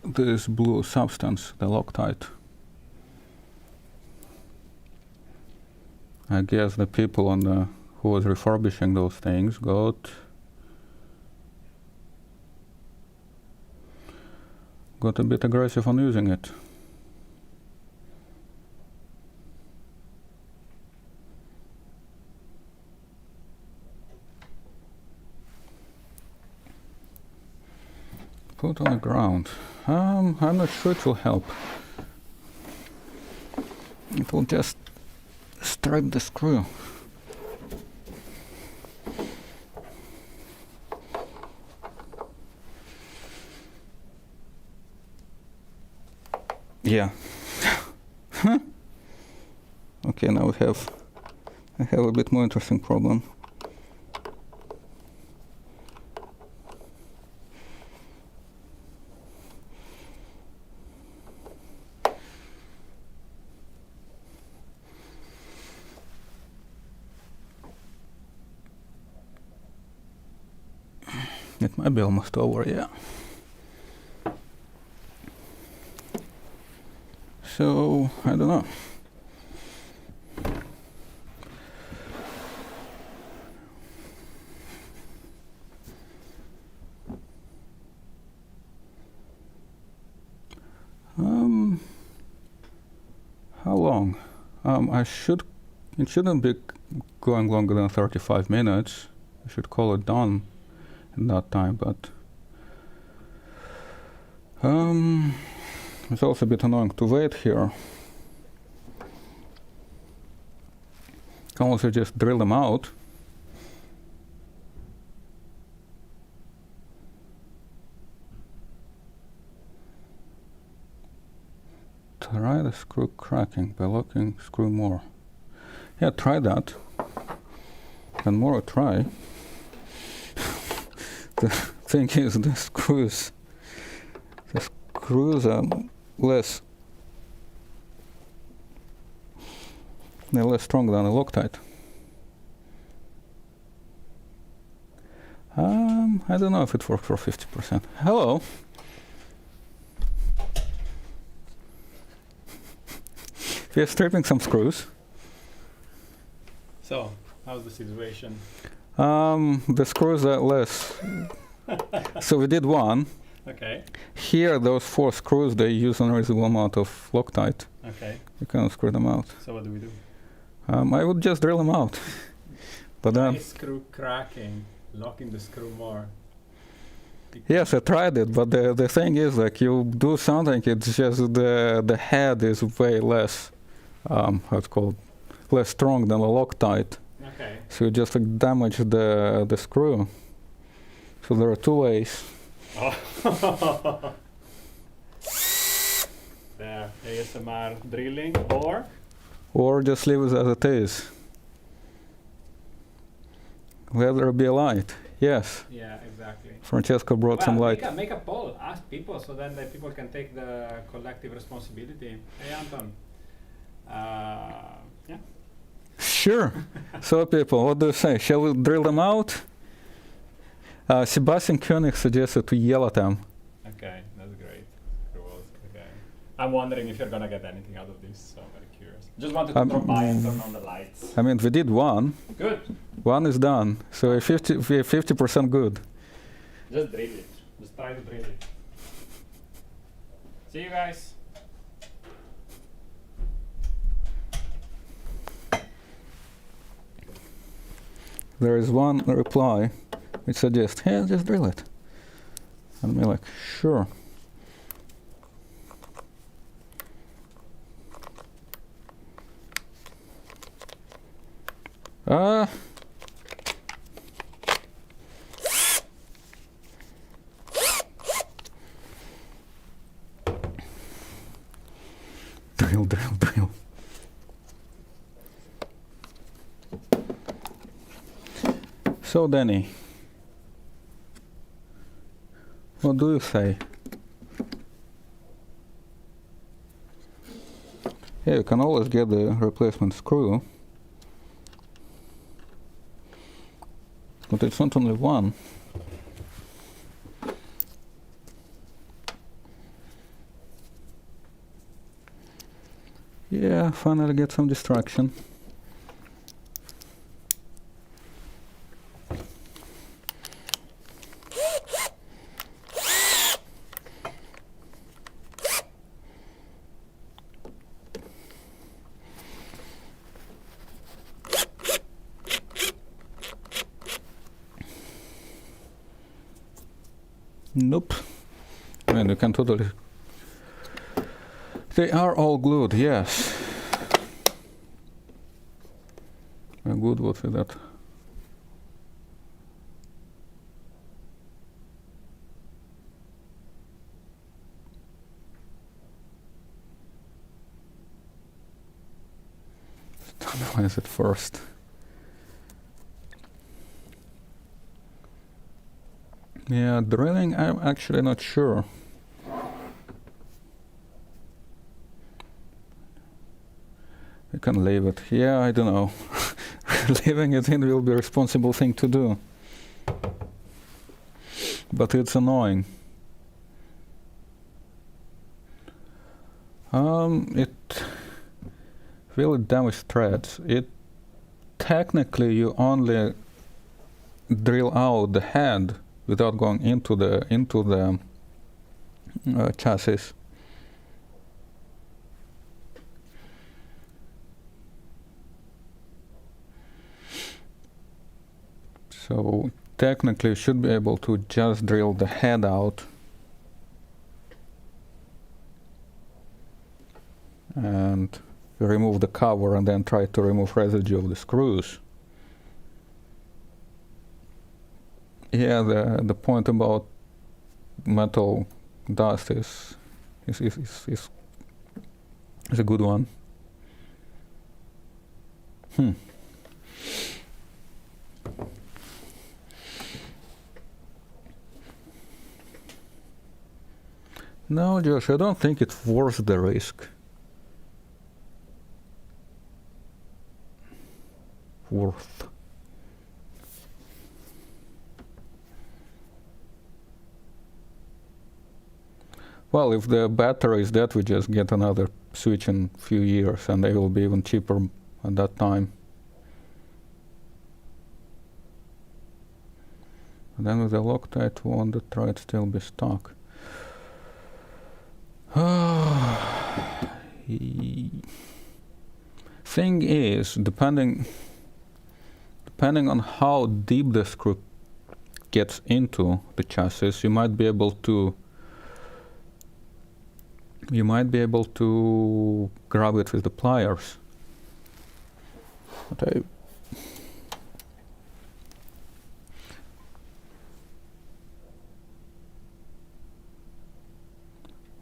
This blue substance, the Loctite. I guess the people who was refurbishing those things got a bit aggressive on using it. Put on the ground. I'm not sure it will help. It will just strip the screw. Yeah. Okay, now I have a bit more interesting problem. It might be almost over, yeah. So, I don't know. How long? It shouldn't be going longer than 35 minutes. I should call it done in that time, but it's also a bit annoying to wait here. Can also just drill them out. Try the screw cracking by locking screw more. Yeah, try that. And more try. The thing is, the screws are less strong than a Loctite. I don't know if it works for 50%. Hello. We're stripping some screws. So, how's the situation? The screws are less. So we did one. Okay. Here, those 4 screws, they use an unreasonable amount of Loctite. Okay. You cannot screw them out. So what do we do? I would just drill them out. But then screw cracking, locking the screw more. yes, I tried it, but the thing is, like, you do something, it's just the head is way less, how it's called, less strong than a Loctite. Okay. So you just like damage the screw. So there are 2 ways. Oh. There, ASMR drilling, Or just leave it as it is. Let there be a light. Yes. Yeah, exactly. Francesco brought some light. Make a poll, ask people, so then the people can take the collective responsibility. Hey Anton, Yeah. Sure. So people, what do you say? Shall we drill them out? Sebastian Koenig suggested to yell at them. Okay, that's great. Okay. I'm wondering if you're gonna get anything out of this, so I'm very curious. Just wanted to drop by and turn on the lights. I mean, we did one. Good. One is done. So we're 50% good. Just drill it. Just try to drill it. See you guys. There is one reply which suggests, hey, just drill it. And we're like, sure. Drill, drill, drill. So, Danny, what do you say? Yeah, you can always get the replacement screw, but it's not only one. Yeah, finally get some distraction. Nope. I mean, you can totally... They are all glued, yes. I'm good with that. Stabilize it first. Yeah, drilling, I'm actually not sure. You can leave it. Yeah, I don't know. Leaving it in will be a responsible thing to do. But it's annoying. It will damage threads. It technically you only drill out the head without going into the chassis. So technically you should be able to just drill the head out and remove the cover and then try to remove residue of the screws. Yeah, the point about metal dust is a good one. No, Josh, I don't think it's worth the risk. Worth. Well, if the battery is dead, we just get another switch in a few years, and they will be even cheaper at that time. And then with the Loctite one, the thread still be stuck. Thing is, depending on how deep the screw gets into the chassis, you might be able to grab it with the pliers. But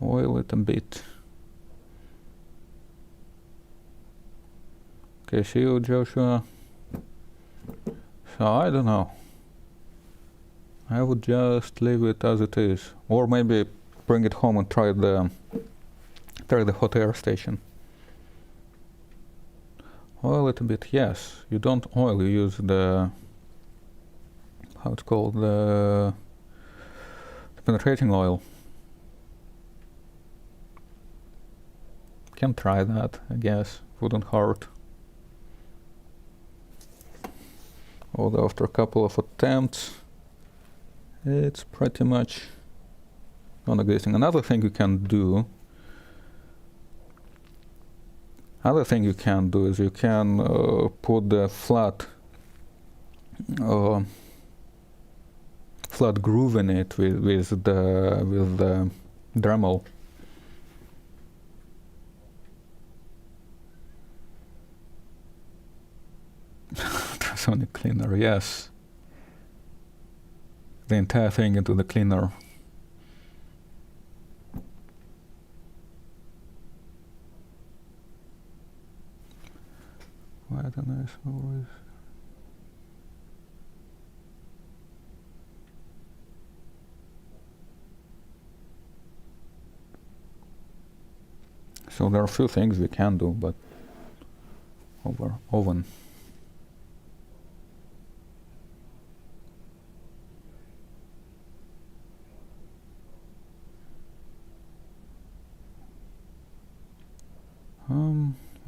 oil it a bit. Okay, see you, Joshua. So I don't know. I would just leave it as it is, or maybe bring it home and try the hot air station. oil it a bit. Yes, you don't oil, you use the, how it's called, the penetrating oil. Can try that, I guess, wouldn't hurt. Although after a couple of attempts, it's pretty much non-existing. Another thing you can do is you can put the flat groove in it with the Dremel. Ultrasonic cleaner, yes. The entire thing into the cleaner. Why don't I always? So there are a few things we can do, but over oven.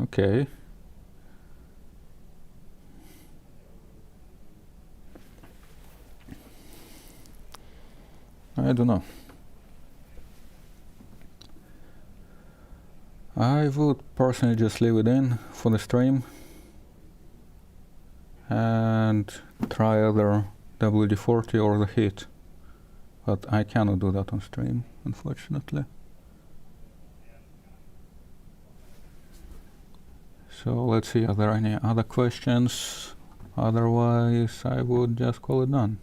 Okay. I don't know. I would personally just leave it in for the stream and try either WD-40 or the heat, but I cannot do that on stream, unfortunately. So let's see, are there any other questions? Otherwise, I would just call it done.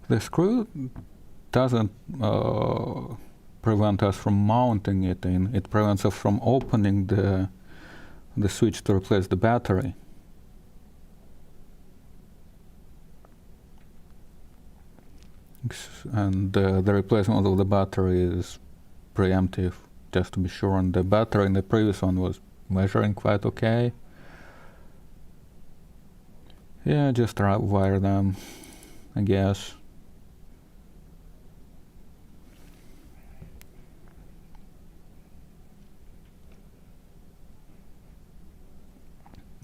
The screw doesn't prevent us from mounting it in. It prevents us from opening the switch to replace the battery. And the replacement of the battery is preemptive, just to be sure. And the battery in the previous one was measuring quite okay. Yeah, just wire them, I guess.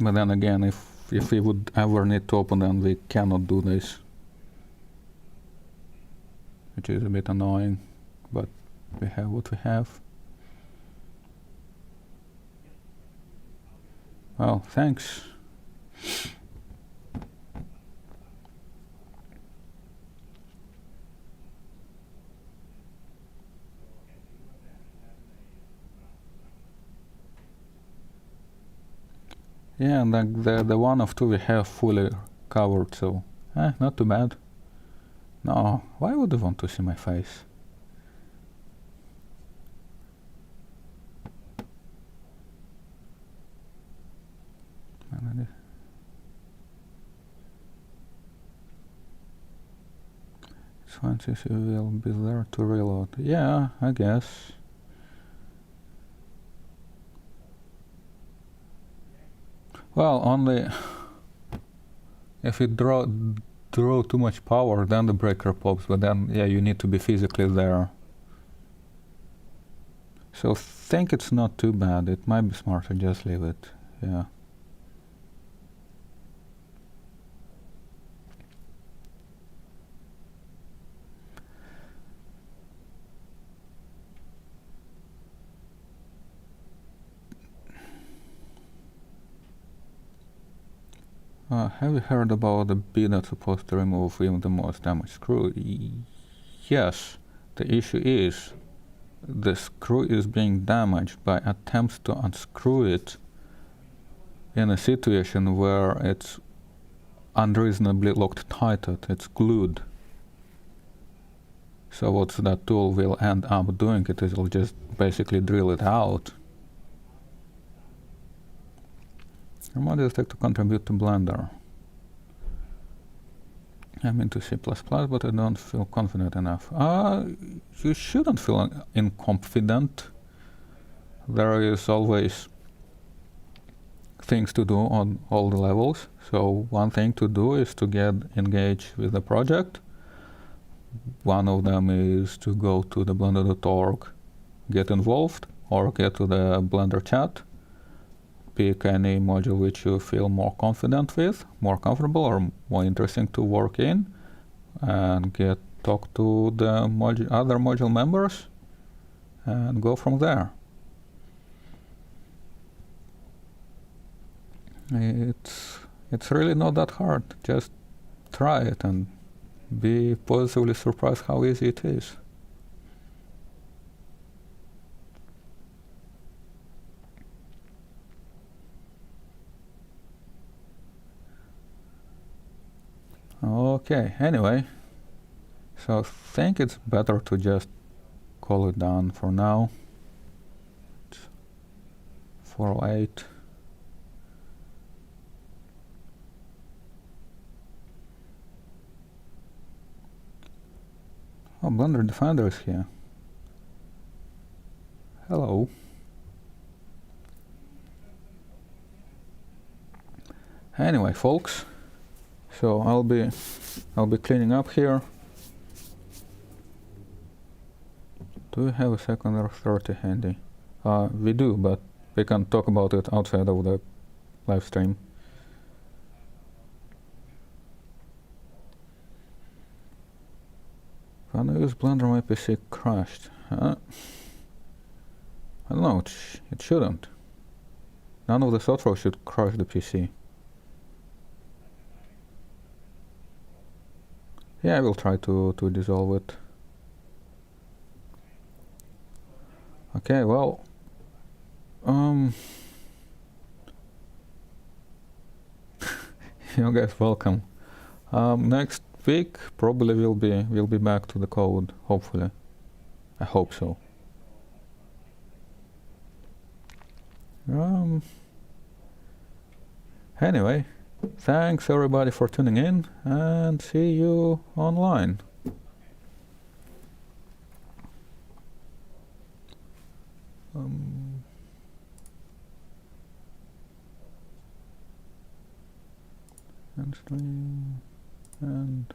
But then again, if we would ever need to open them, we cannot do this, which is a bit annoying, but we have what we have. Well, thanks. Yeah, and the one of two we have fully covered, so not too bad. No, why would you want to see my face? Once you will be there to reload. Yeah, I guess. Well, only if you draw too much power, then the breaker pops, but then, yeah, you need to be physically there. So think it's not too bad. It might be smart to just leave it, yeah. Have you heard about the bit that's supposed to remove even the most damaged screw? Yes. The issue is the screw is being damaged by attempts to unscrew it in a situation where it's unreasonably locked tighted. It's glued. So what that tool will end up doing, it'll just basically drill it out. modules take to contribute to Blender. I'm into C++, but I don't feel confident enough. You shouldn't feel inconfident. There is always things to do on all the levels. So one thing to do is to get engaged with the project. One of them is to go to the blender.org, get involved, or get to the Blender chat. Pick any module which you feel more confident with, more comfortable, or more interesting to work in, and talk to the other module members, and go from there. It's really not that hard. Just try it and be positively surprised how easy it is. Okay, anyway, so I think it's better to just call it done for now. It's 4:08. Oh, Blender Defender is here. Hello. Anyway, folks, so I'll be cleaning up here. Do we have a second or 30 handy? We do, but we can talk about it outside of the live stream. When I use Blender, my PC crashed. I don't know, it shouldn't. None of the software should crash the PC. Yeah, I will try to dissolve it. Okay, well, you guys welcome. Next week probably we'll be back to the code, hopefully. I hope so. Anyway, thanks everybody for tuning in, and see you online. And stream and